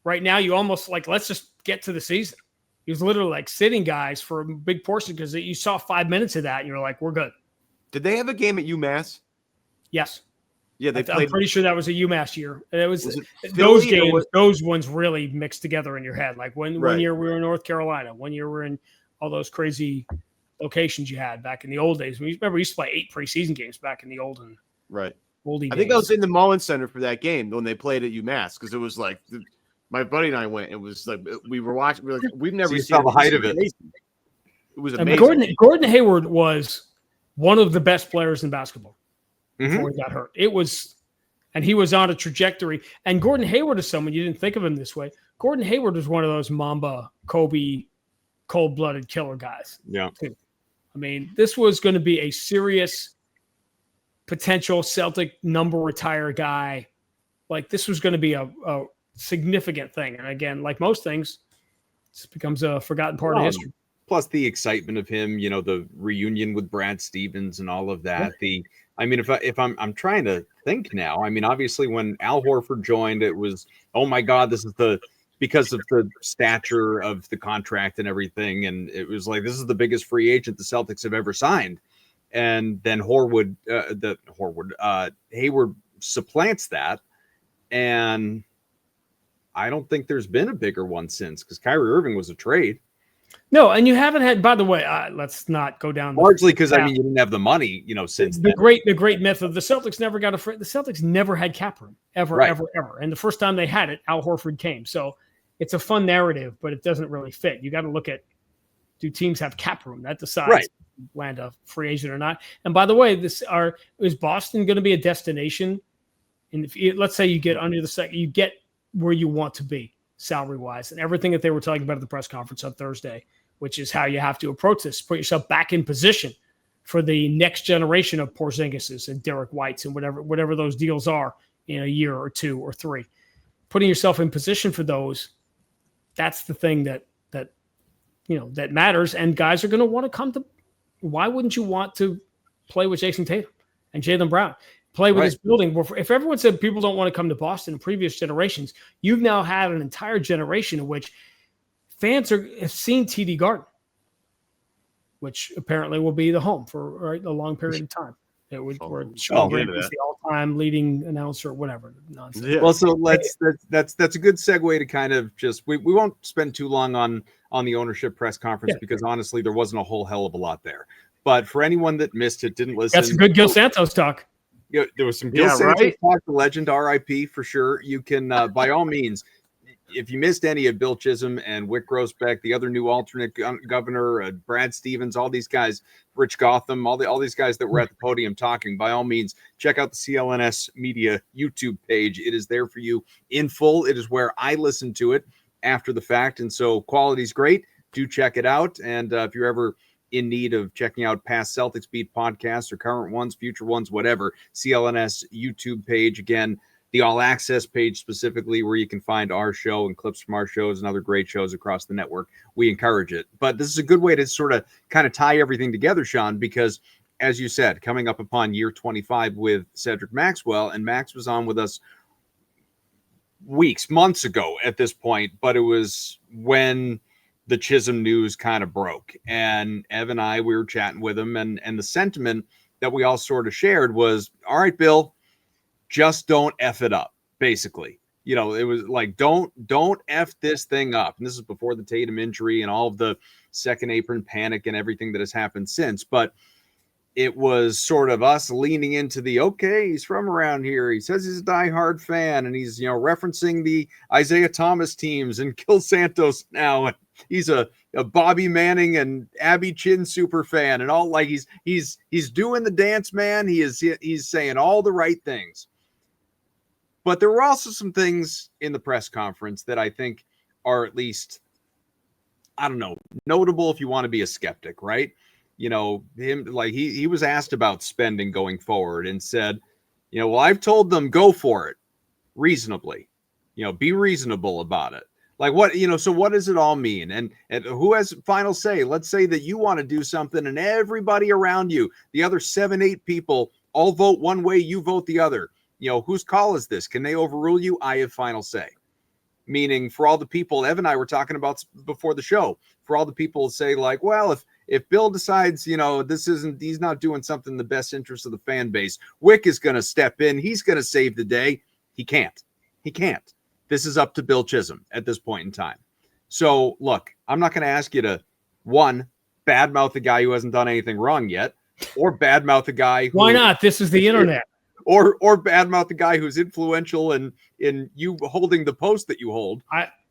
Right now, you almost let's just get to the season. He was literally sitting guys for a big portion, because you saw 5 minutes of that and you're like, we're good. Did they have a game at UMass? Yes. Yeah, I'm pretty sure that was a UMass year. And it was those games, those ones really mixed together in your head. Like one year we were in North Carolina, one year we were in all those crazy locations you had back in the old days. We used to play 8 preseason games back in the olden. Right. Oldie I think I was in the Mullins Center for that game when they played at UMass, because it was like my buddy and I went. It was like we were watching. We've never seen the height of it. It was amazing. Gordon Hayward was one of the best players in basketball before he got hurt. And he was on a trajectory. And Gordon Hayward is someone, you didn't think of him this way. Gordon Hayward was one of those Mamba, Kobe, cold-blooded killer guys. Yeah. Too. I mean, this was going to be a serious potential Celtic number retire guy. Like, this was going to be a significant thing. And again, like most things, it becomes a forgotten part of history. Plus the excitement of him, the reunion with Brad Stevens and all of that. Yeah. If I'm trying to think now, obviously when Al Horford joined, it was, oh my God, this is because of the stature of the contract and everything. And it was like, this is the biggest free agent the Celtics have ever signed. And then Hayward supplants that. And I don't think there's been a bigger one since, because Kyrie Irving was a trade. No, and you haven't had, by the way, let's not go down. Largely because, you didn't have the money, since the great myth of the Celtics never got the Celtics never had cap room, ever. And the first time they had it, Al Horford came. So it's a fun narrative, but it doesn't really fit. You got to look at, do teams have cap room? That decides land a free agent or not. And by the way, is Boston going to be a destination? And let's say you get under the second, you get where you want to be salary-wise, and everything that they were talking about at the press conference on Thursday, which is how you have to approach this. Put yourself back in position for the next generation of Porzingis's and Derek Whites and whatever those deals are in a year or 2 or 3. Putting yourself in position for those, that's the thing that matters. And guys are going to want to come to. Why wouldn't you want to play with Jayson Tatum and Jaylen Brown? play with this building. If everyone said people don't want to come to Boston in previous generations, you've now had an entire generation in which fans have seen TD Garden, which apparently will be the home for a long period of time. It would, where Sean Grande is the all-time leading announcer, or whatever nonsense. Yeah. Well, so that's a good segue to kind of just we won't spend too long on the ownership press conference because honestly there wasn't a whole hell of a lot there. But for anyone that missed it, didn't listen, that's some good Gil Santos talk. Yeah, there was some Gil Santos talk. The legend, R.I.P. for sure. You can by all means. If you missed any of Bill Chisholm and Wick Grossbeck, the other new alternate governor, Brad Stevens, all these guys, Rich Gotham, all these guys that were at the podium talking, by all means, check out the CLNS Media YouTube page. It is there for you in full. It is where I listen to it after the fact. And so quality's great. Do check it out. And if you're ever in need of checking out past Celtics Beat podcasts or current ones, future ones, whatever, CLNS YouTube page, again, the All Access page specifically, where you can find our show and clips from our shows and other great shows across the network. We encourage it. But this is a good way to sort of kind of tie everything together, Sean, because as you said, coming up upon year 25 with Cedric Maxwell, and Max was on with us months ago at this point, but it was when the Chisholm news kind of broke. And Ev and I, we were chatting with him, and the sentiment that we all sort of shared was, all right, Bill, just don't F it up, basically. You know, it was like, don't F this thing up. And this is before the Tatum injury and all of the second apron panic and everything that has happened since. But it was sort of us leaning into the, okay, he's from around here. He says he's a diehard fan, and he's, referencing the Isaiah Thomas teams and Gil Santos now. And he's a Bobby Manning and Abby Chin super fan, and all, like he's doing the dance, man. He's saying all the right things. But there were also some things in the press conference that I think are at least, I don't know, notable if you want to be a skeptic, right? Him, like he was asked about spending going forward and said, well, I've told them go for it reasonably, be reasonable about it. Like what, so what does it all mean? And who has final say? Let's say that you want to do something and everybody around you, the other 7-8 people all vote one way, you vote the other. Whose call is this? Can they overrule you? I have final say. Meaning for all the people, Ev and I were talking about before the show, for all the people say like, well, if Bill decides, he's not doing something in the best interest of the fan base, Wick is going to step in. He's going to save the day. He can't. This is up to Bill Chisholm at this point in time. So look, I'm not going to ask you to, one, badmouth a guy who hasn't done anything wrong yet, or badmouth a guy who, why not? This is the internet. Or badmouth the guy who's influential in you holding the post that you hold.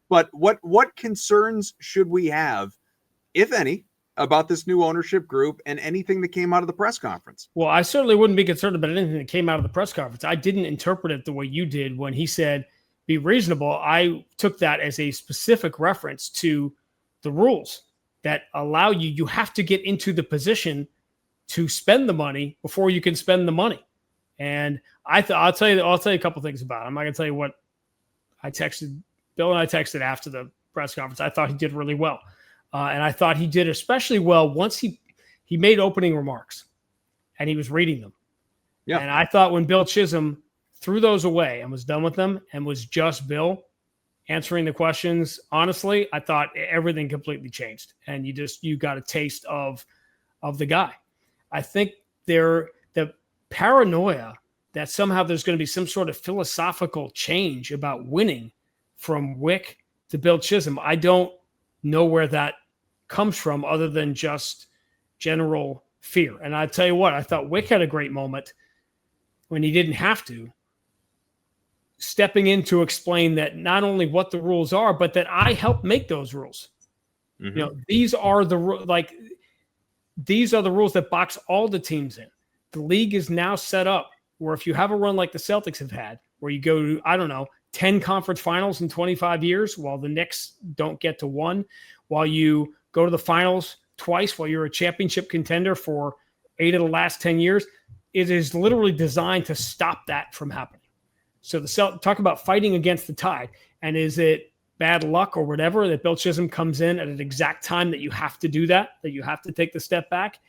But what concerns should we have, if any, about this new ownership group and anything that came out of the press conference? Well, I certainly wouldn't be concerned about anything that came out of the press conference. I didn't interpret it the way you did when he said be reasonable. I took that as a specific reference to the rules that allow you have to get into the position to spend the money before you can spend the money. And I'll tell you a couple things about it. I'm not going to tell you what I texted. Bill and I texted after the press conference. I thought he did really well. And I thought he did especially well once he made opening remarks and he was reading them. Yeah. And I thought when Bill Chisholm threw those away and was done with them and was just Bill answering the questions, honestly, I thought everything completely changed. And you got a taste of the guy. I think the paranoia that somehow there's going to be some sort of philosophical change about winning from Wick to Bill Chisholm, I don't know where that comes from other than just general fear. And I tell you what, I thought Wick had a great moment when he didn't have to, stepping in to explain that not only what the rules are, but that I helped make those rules. Mm-hmm. These are the rules that box all the teams in. The league is now set up where if you have a run like the Celtics have had, where you go to, 10 conference finals in 25 years, while the Knicks don't get to one, while you go to the finals twice, while you're a championship contender for 8 of the last 10 years, it is literally designed to stop that from happening. So talk about fighting against the tide. And is it bad luck or whatever that Bill Chisholm comes in at an exact time that you have to do that you have to take the step back?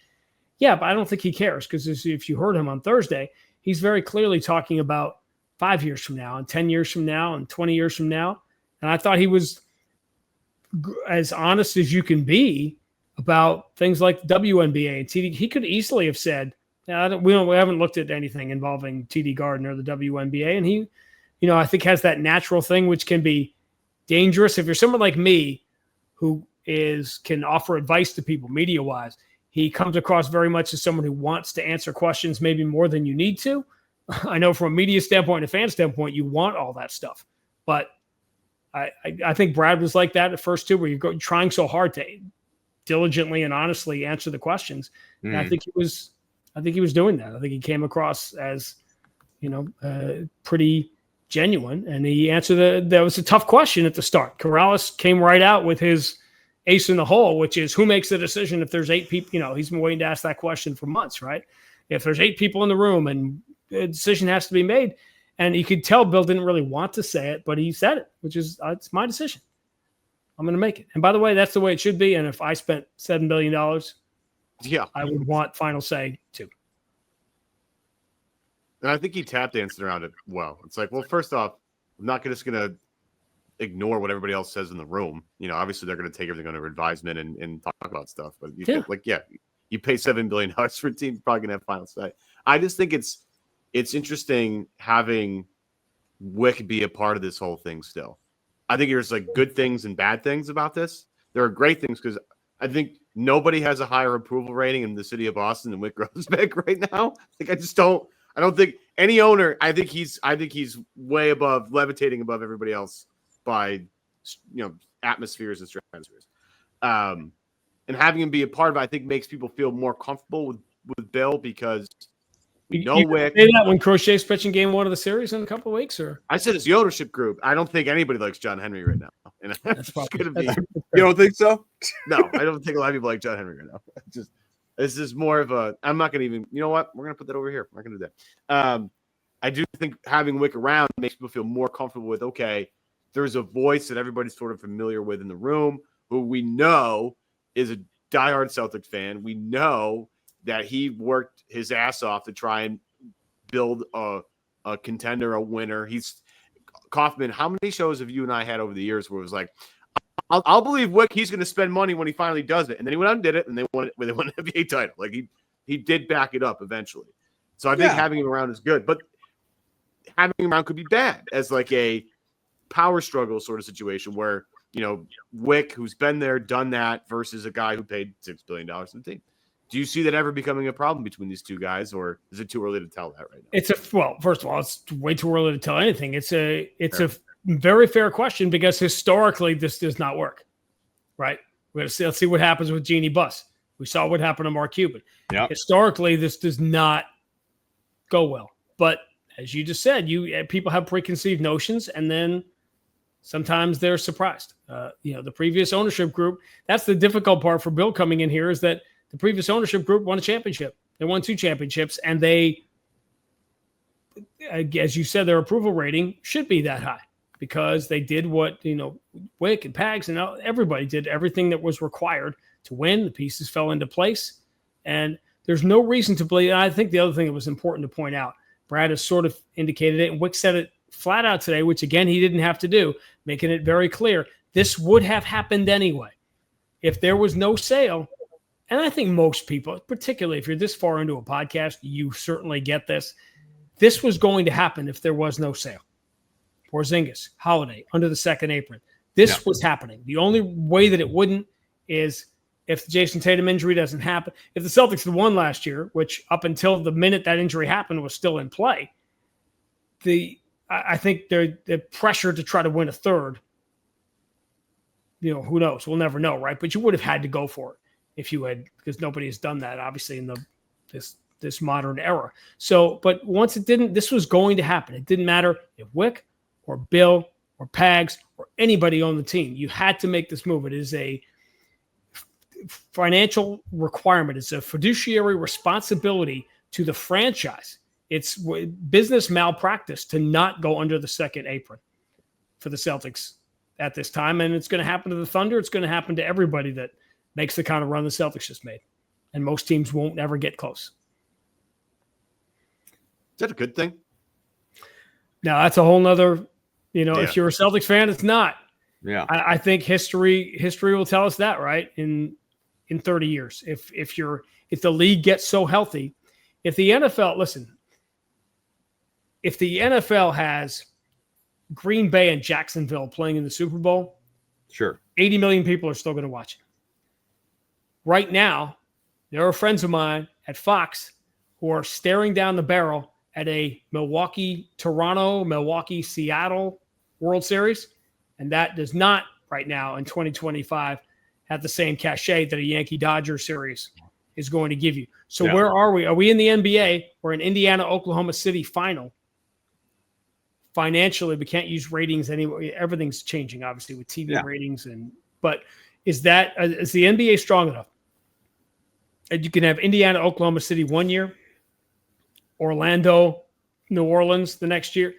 Yeah, but I don't think he cares, because if you heard him on Thursday, he's very clearly talking about 5 years from now and 10 years from now and 20 years from now. And I thought he was as honest as you can be about things like WNBA and TD. He could easily have said, we haven't looked at anything involving TD Garden or the WNBA. And he, I think has that natural thing, which can be dangerous. If you're someone like me who can offer advice to people media wise, he comes across very much as someone who wants to answer questions maybe more than you need to. I know from a media standpoint and a fan standpoint, you want all that stuff. But I think Brad was like that at first too, where you're trying so hard to diligently and honestly answer the questions. And I think he was doing that. I think he came across as, pretty genuine, and he answered that was a tough question at the start. Corrales came right out with his ace in the hole, which is who makes the decision if there's 8 people. He's been waiting to ask that question for months, right? If there's 8 people in the room and a decision has to be made, and you could tell Bill didn't really want to say it, but he said it, which is it's my decision. I'm going to make it. And by the way, that's the way it should be. And if I spent $7 billion, I would want final say too. And I think he tap danced around it well. It's like, well, first off, I'm not just going to ignore what everybody else says in the room. Obviously they're going to take everything under advisement and talk about stuff. But you you pay $7 billion for a team, you're probably going to have final say. I just think it's interesting having Wick be a part of this whole thing still. I think there's like good things and bad things about this. There are great things because I think nobody has a higher approval rating in the city of Boston than Wick Grosbeck right now. I don't think any owner. I think he's way above, levitating above everybody else by atmospheres and stratospheres. And having him be a part of it, I think makes people feel more comfortable with Bill because we know Wick. Say that when Crochet's pitching game 1 of the series in a couple of weeks, or I said it's the ownership group. I don't think anybody likes John Henry right now. And that's probably you don't think so? No, I don't think a lot of people like John Henry right now. This is more of a. I'm not going to even. You know what? We're going to put that over here. I'm not going to do that. I do think having Wick around makes people feel more comfortable with. Okay, there's a voice that everybody's sort of familiar with in the room, who we know is a diehard Celtics fan. We know that he worked his ass off to try and build a contender, a winner. Kaufman. How many shows have you and I had over the years where it was like, I'll believe Wick, he's going to spend money when he finally does it. And then he went out and did it, and they won an NBA title. Like he did back it up eventually. So I think having him around is good. But having him around could be bad as like a power struggle sort of situation where, Wick, who's been there, done that, versus a guy who paid $6 billion to the team. Do you see that ever becoming a problem between these two guys, or is it too early to tell that right now? First of all, it's way too early to tell anything. It's a very fair question because historically this does not work, right? Let's see what happens with Jeannie Buss. We saw what happened to Mark Cuban. Yep. Historically, this does not go well. But as you just said, people have preconceived notions, and then sometimes they're surprised. The previous ownership group, that's the difficult part for Bill coming in here, is that the previous ownership group won a championship. They won 2 championships, and they, as you said, their approval rating should be that high because they did what, Wick and Pags and everybody did everything that was required to win. The pieces fell into place, and there's no reason to believe. And I think the other thing that was important to point out, Brad has sort of indicated it, and Wick said it flat out today, which again, he didn't have to do, making it very clear. This would have happened anyway. If there was no sale, and I think most people, particularly if you're this far into a podcast, you certainly get this. This was going to happen if there was no sale. Porzingis, Holiday, under the second apron. This was happening. The only way that it wouldn't is if the Jayson Tatum injury doesn't happen. If the Celtics had won last year, which up until the minute that injury happened was still in play, I think the pressure to try to win a third, who knows? We'll never know, right? But you would have had to go for it if you had, because nobody has done that, obviously, in this modern era. So, but once it didn't, this was going to happen. It didn't matter if Wick or Bill or Pags or anybody on the team. You had to make this move. It is a financial requirement. It's a fiduciary responsibility to the franchise. It's business malpractice to not go under the second apron for the Celtics at this time. And it's going to happen to the Thunder. It's going to happen to everybody that makes the kind of run the Celtics just made. And most teams won't ever get close. that a good thing? Now that's a whole nother, Yeah. if you're a Celtics fan, it's not. Yeah. I think history will tell us that, right? In 30 years, if the league gets so healthy, if the NFL has Green Bay and Jacksonville playing in the Super Bowl, Sure. 80 million people are still going to watch it. Right now, there are friends of mine at Fox who are staring down the barrel at a Milwaukee-Toronto, Milwaukee-Seattle World Series, and that does not, right now in 2025, have the same cachet that a Yankee-Dodger series is going to give you. So where are we? Are we in the NBA? We're in Indiana-Oklahoma City final. Financially, we can't use ratings anymore. Everything's changing, obviously, with TV ratings. But is the NBA strong enough? And you can have Indiana, Oklahoma City one year, Orlando, New Orleans the next year.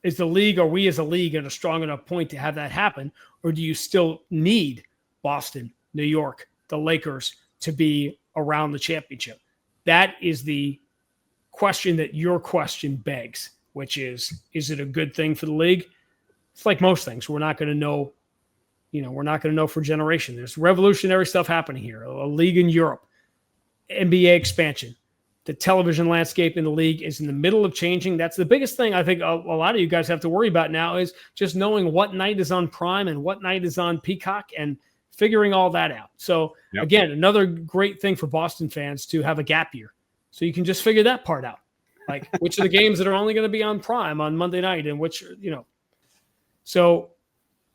Is the league, are we as a league at a strong enough point to have that happen? Or do you still need Boston, New York, the Lakers to be around the championship? That is the question that your question begs, which is it a good thing for the league? It's like most things. We're not going to know, we're not going to know for a generation. There's revolutionary stuff happening here. A league in Europe, NBA expansion. The television landscape in the league is in the middle of changing. That's the biggest thing I think a lot of you guys have to worry about now is just knowing what night is on Prime and what night is on Peacock and figuring all that out. So, again, another great thing for Boston fans to have a gap year. So you can just figure that part out. Like, which are the games that are only going to be on Prime on Monday night and which, So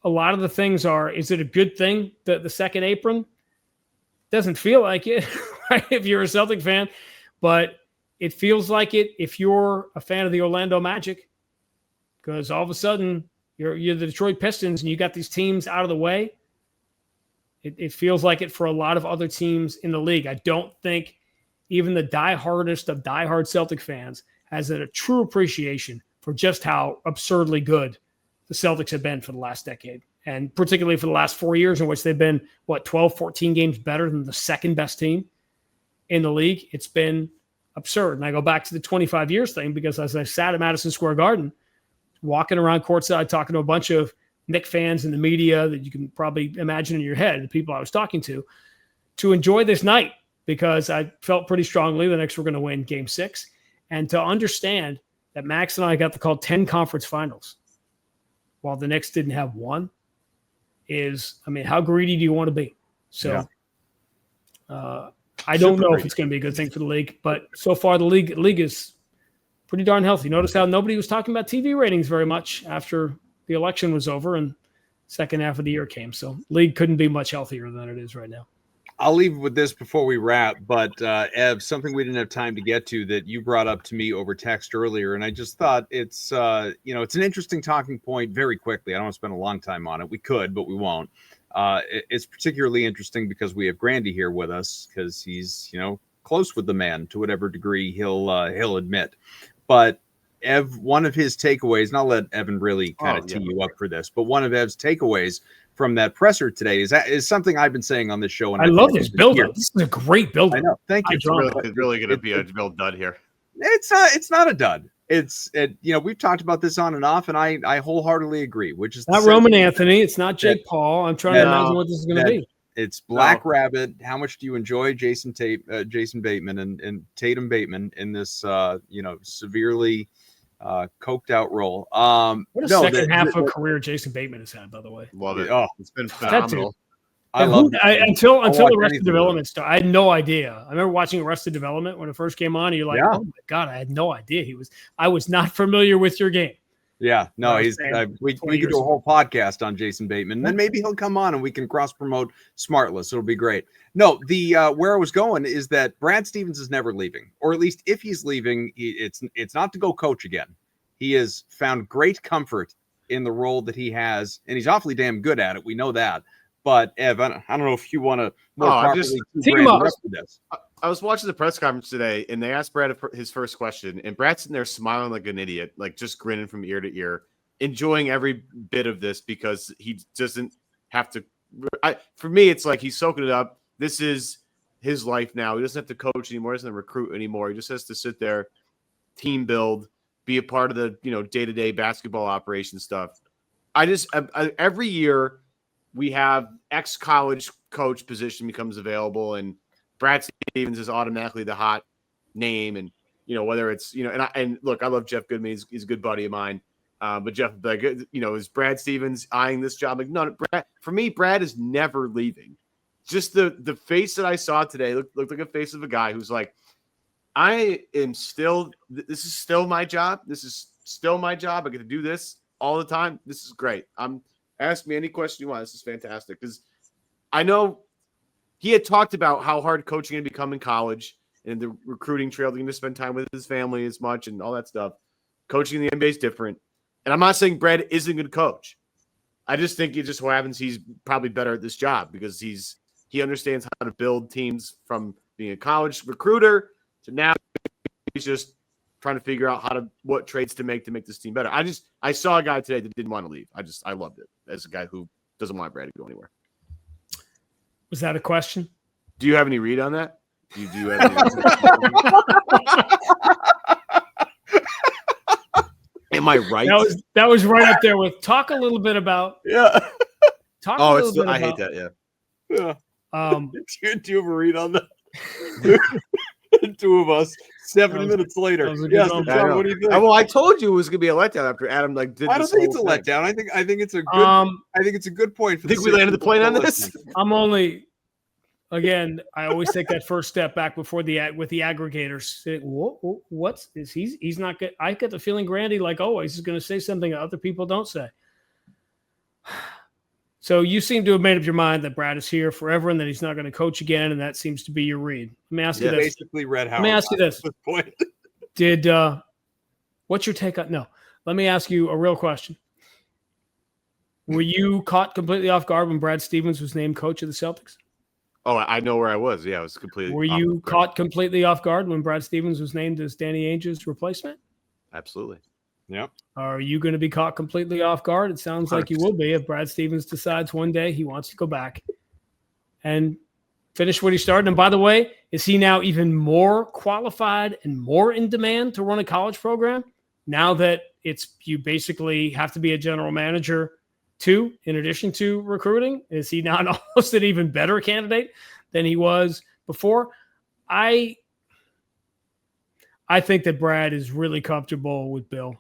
a lot of the things are, is it a good thing that the second apron? Doesn't feel like it, right? If you're a Celtic fan. But it feels like it if you're a fan of the Orlando Magic, because all of a sudden you're the Detroit Pistons and you got these teams out of the way. It feels like it for a lot of other teams in the league. I don't think even the diehardest of diehard Celtic fans has a true appreciation for just how absurdly good the Celtics have been for the last decade. And particularly for the last 4 years in which they've been, 12, 14 games better than the second best team in the league. It's been absurd. And I go back to the 25 years thing because as I sat at Madison Square Garden, walking around courtside, talking to a bunch of Knick fans in the media that you can probably imagine in your head, the people I was talking to enjoy this night because I felt pretty strongly the Knicks were going to win Game 6. And to understand that Max and I got to call 10 conference finals while the Knicks didn't have one is, how greedy do you want to be? So, I don't know if it's going to be a good thing for the league, but so far the league is pretty darn healthy. Notice how nobody was talking about TV ratings very much after the election was over and second half of the year came. So league couldn't be much healthier than it is right now. I'll leave with this before we wrap, but Ev, something we didn't have time to get to that you brought up to me over text earlier, and I just thought it's it's an interesting talking point very quickly. I don't want to spend a long time on it. We could, but we won't. It's particularly interesting because we have Grande here with us because he's, close with the man to whatever degree he'll admit. But Ev, one of his takeaways, and I'll let Evan really kind of tee you up for this, but one of Ev's takeaways from that presser today is something I've been saying on this show. And I love this build-up. This is a great build-up. I know. Thank you. It's really going to be a real dud here. It's not a dud. We've talked about this on and off, and I wholeheartely agree. Which is not Roman Anthony. It's not Jake Paul. I'm trying to imagine what this is going to be. It's Black Rabbit. How much do you enjoy Jason Bateman and Tatum Bateman in this severely coked out role? What a second half of career Jason Bateman has had, by the way. Love it. Oh, it's been phenomenal. I love until Arrested Development started. I had no idea. I remember watching Arrested Development when it first came on. And you're like, oh my God, I had no idea I was not familiar with your game. Yeah, no, we could do a whole podcast on Jason Bateman. And then maybe he'll come on and we can cross promote Smartless. It'll be great. No, the where I was going is that Brad Stevens is never leaving, or at least if he's leaving, it's not to go coach again. He has found great comfort in the role that he has, and he's awfully damn good at it. We know that. But Ev, I don't know if you want to more properly team up this. I was watching the press conference today, and they asked Brad his first question, and Brad's sitting there smiling like an idiot, like just grinning from ear to ear, enjoying every bit of this because he doesn't have to. For me, it's like he's soaking it up. This is his life now. He doesn't have to coach anymore. He doesn't have to recruit anymore. He just has to sit there, team build, be a part of the, day-to-day basketball operation stuff. Every year we have ex-college coach position becomes available, and Brad Stevens is automatically the hot name. And, whether it's, and look, I love Jeff Goodman. He's a good buddy of mine. But Jeff, is Brad Stevens eyeing this job? Like, no, for me, Brad is never leaving. Just the face that I saw today looked like a face of a guy who's like, this is still my job. This is still my job. I get to do this all the time. This is great. Ask me any question you want. This is fantastic. Because I know he had talked about how hard coaching had become in college and the recruiting trail, going to spend time with his family as much and all that stuff. Coaching in the NBA is different. And I'm not saying Brad isn't a good coach. I just think it just so happens he's probably better at this job because he understands how to build teams from being a college recruiter to now he's just trying to figure out what trades to make this team better. I saw a guy today that didn't want to leave. I loved it as a guy who doesn't want Brad to go anywhere. Was that a question? Do you have any read on that? Do you have any Am I right? That was right up there with talk a little bit about. Yeah. Talk a little bit I about, hate that. Yeah. Yeah. Do you have a read on that? Two of us, 7 minutes later. Yes, John, what do you think? Well, I told you it was going to be a letdown after Adam did. I don't think it's a letdown. I think it's a good. I think it's a good point. Think we landed the plane on this? I'm only. Again, I always take that first step back before with the aggregators. What's is he's not good? I get the feeling Grande, like always, is going to say something that other people don't say. So you seem to have made up your mind that Brad is here forever and that he's not going to coach again, and that seems to be your read. Let me ask you this. Basically, Red House. Let me ask you this. At this point. What's your take on? No. Let me ask you a real question. Were you caught completely off guard when Brad Stevens was named coach of the Celtics? Oh, I know where I was. Yeah, I was completely. Were you caught completely off guard when Brad Stevens was named as Danny Ainge's replacement? Absolutely. Yep. Are you going to be caught completely off guard? It sounds like you will be if Brad Stevens decides one day he wants to go back and finish what he started. And by the way, is he now even more qualified and more in demand to run a college program now that you basically have to be a general manager too, in addition to recruiting? Is he not almost an even better candidate than he was before? I think that Brad is really comfortable with Bill.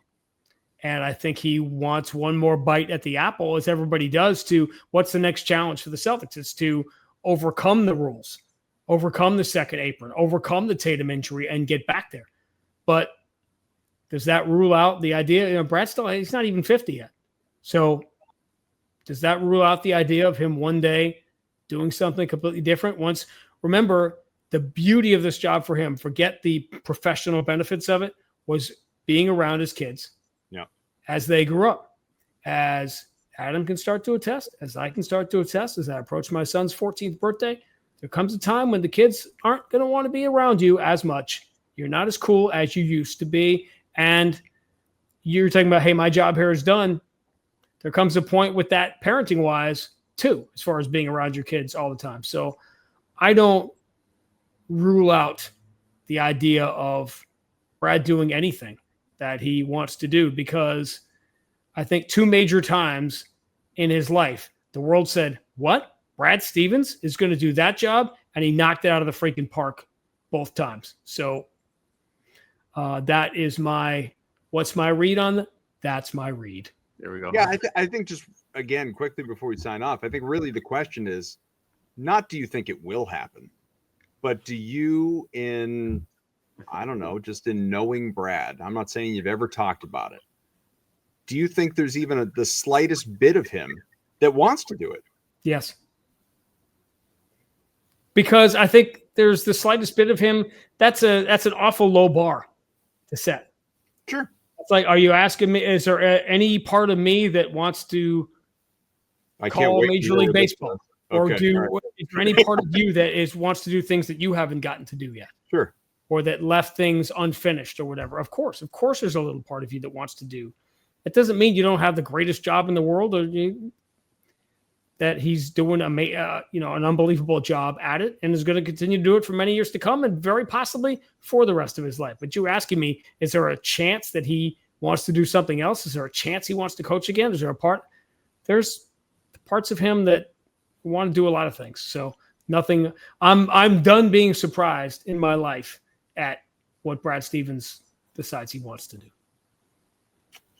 And I think he wants one more bite at the apple, as everybody does, to what's the next challenge for the Celtics? It's to overcome the rules, overcome the second apron, overcome the Tatum injury, and get back there. But does that rule out the idea? Brad he's not even 50 yet. So does that rule out the idea of him one day doing something completely different? Remember, the beauty of this job for him, forget the professional benefits of it, was being around his kids. Yeah. As they grew up, as Adam can start to attest, as I can start to attest, as I approach my son's 14th birthday, there comes a time when the kids aren't going to want to be around you as much. You're not as cool as you used to be. And you're talking about, hey, my job here is done. There comes a point with that parenting wise too, as far as being around your kids all the time. So I don't rule out the idea of Brad doing anything that he wants to do, because I think 2 major times in his life, the world said, what? Brad Stevens is going to do that job? And he knocked it out of the freaking park both times. So that is what's my read on that? That's my read. There we go. Yeah, I think just, again, quickly before we sign off, I think really the question is not do you think it will happen, but do you just in knowing Brad, I'm not saying you've ever talked about it, do you think there's even the slightest bit of him that wants to do it? Yes. Because I think there's the slightest bit of him. That's an awful low bar to set. Sure. It's like, are you asking me, is there any part of me that wants to call Major League Baseball? Or is there any part of you that wants to do things that you haven't gotten to do yet? Sure. Or that left things unfinished or whatever. Of course, there's a little part of you that wants to do. It doesn't mean you don't have the greatest job in the world. that he's doing an unbelievable job at it and is going to continue to do it for many years to come and very possibly for the rest of his life. But you're asking me, is there a chance that he wants to do something else? Is there a chance he wants to coach again? Is there there's parts of him that want to do a lot of things. So nothing, I'm done being surprised in my life at what Brad Stevens decides he wants to do.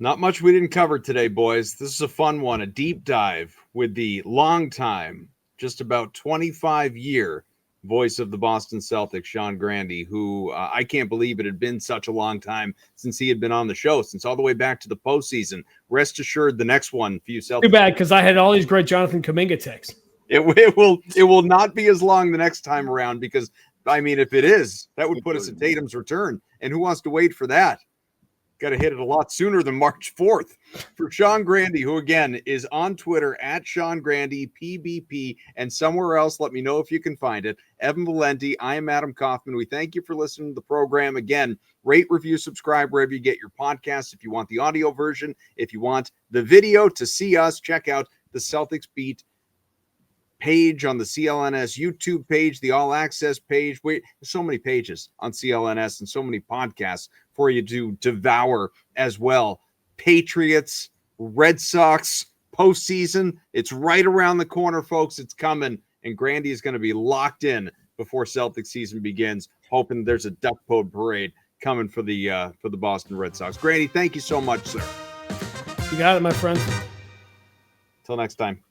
Not much we didn't cover today, boys. This is a fun one, a deep dive with the long-time, just about 25-year voice of the Boston Celtics, Sean Grande, who I can't believe it had been such a long time since he had been on the show, since all the way back to the postseason. Rest assured, the next one for you Celtics. Too bad, because I had all these great Jonathan Kuminga takes. It will not be as long the next time around because, I mean, if it is, that would put us at Tatum's return. And who wants to wait for that? Got to hit it a lot sooner than March 4th. For Sean Grande, who, again, is on Twitter at Sean Grande, PBP, and somewhere else, let me know if you can find it. Evan Valenti, I am Adam Kaufman. We thank you for listening to the program. Again, rate, review, subscribe wherever you get your podcasts. If you want the audio version, if you want the video to see us, check out the Celtics Beat page on the CLNS YouTube page, the All Access page. There's so many pages on CLNS and so many podcasts for you to devour as well. Patriots, Red Sox, postseason. It's right around the corner, folks. It's coming, and Grande is going to be locked in before Celtics season begins, hoping there's a duck boat parade coming for the Boston Red Sox. Grande, thank you so much, sir. You got it, my friend. Till next time.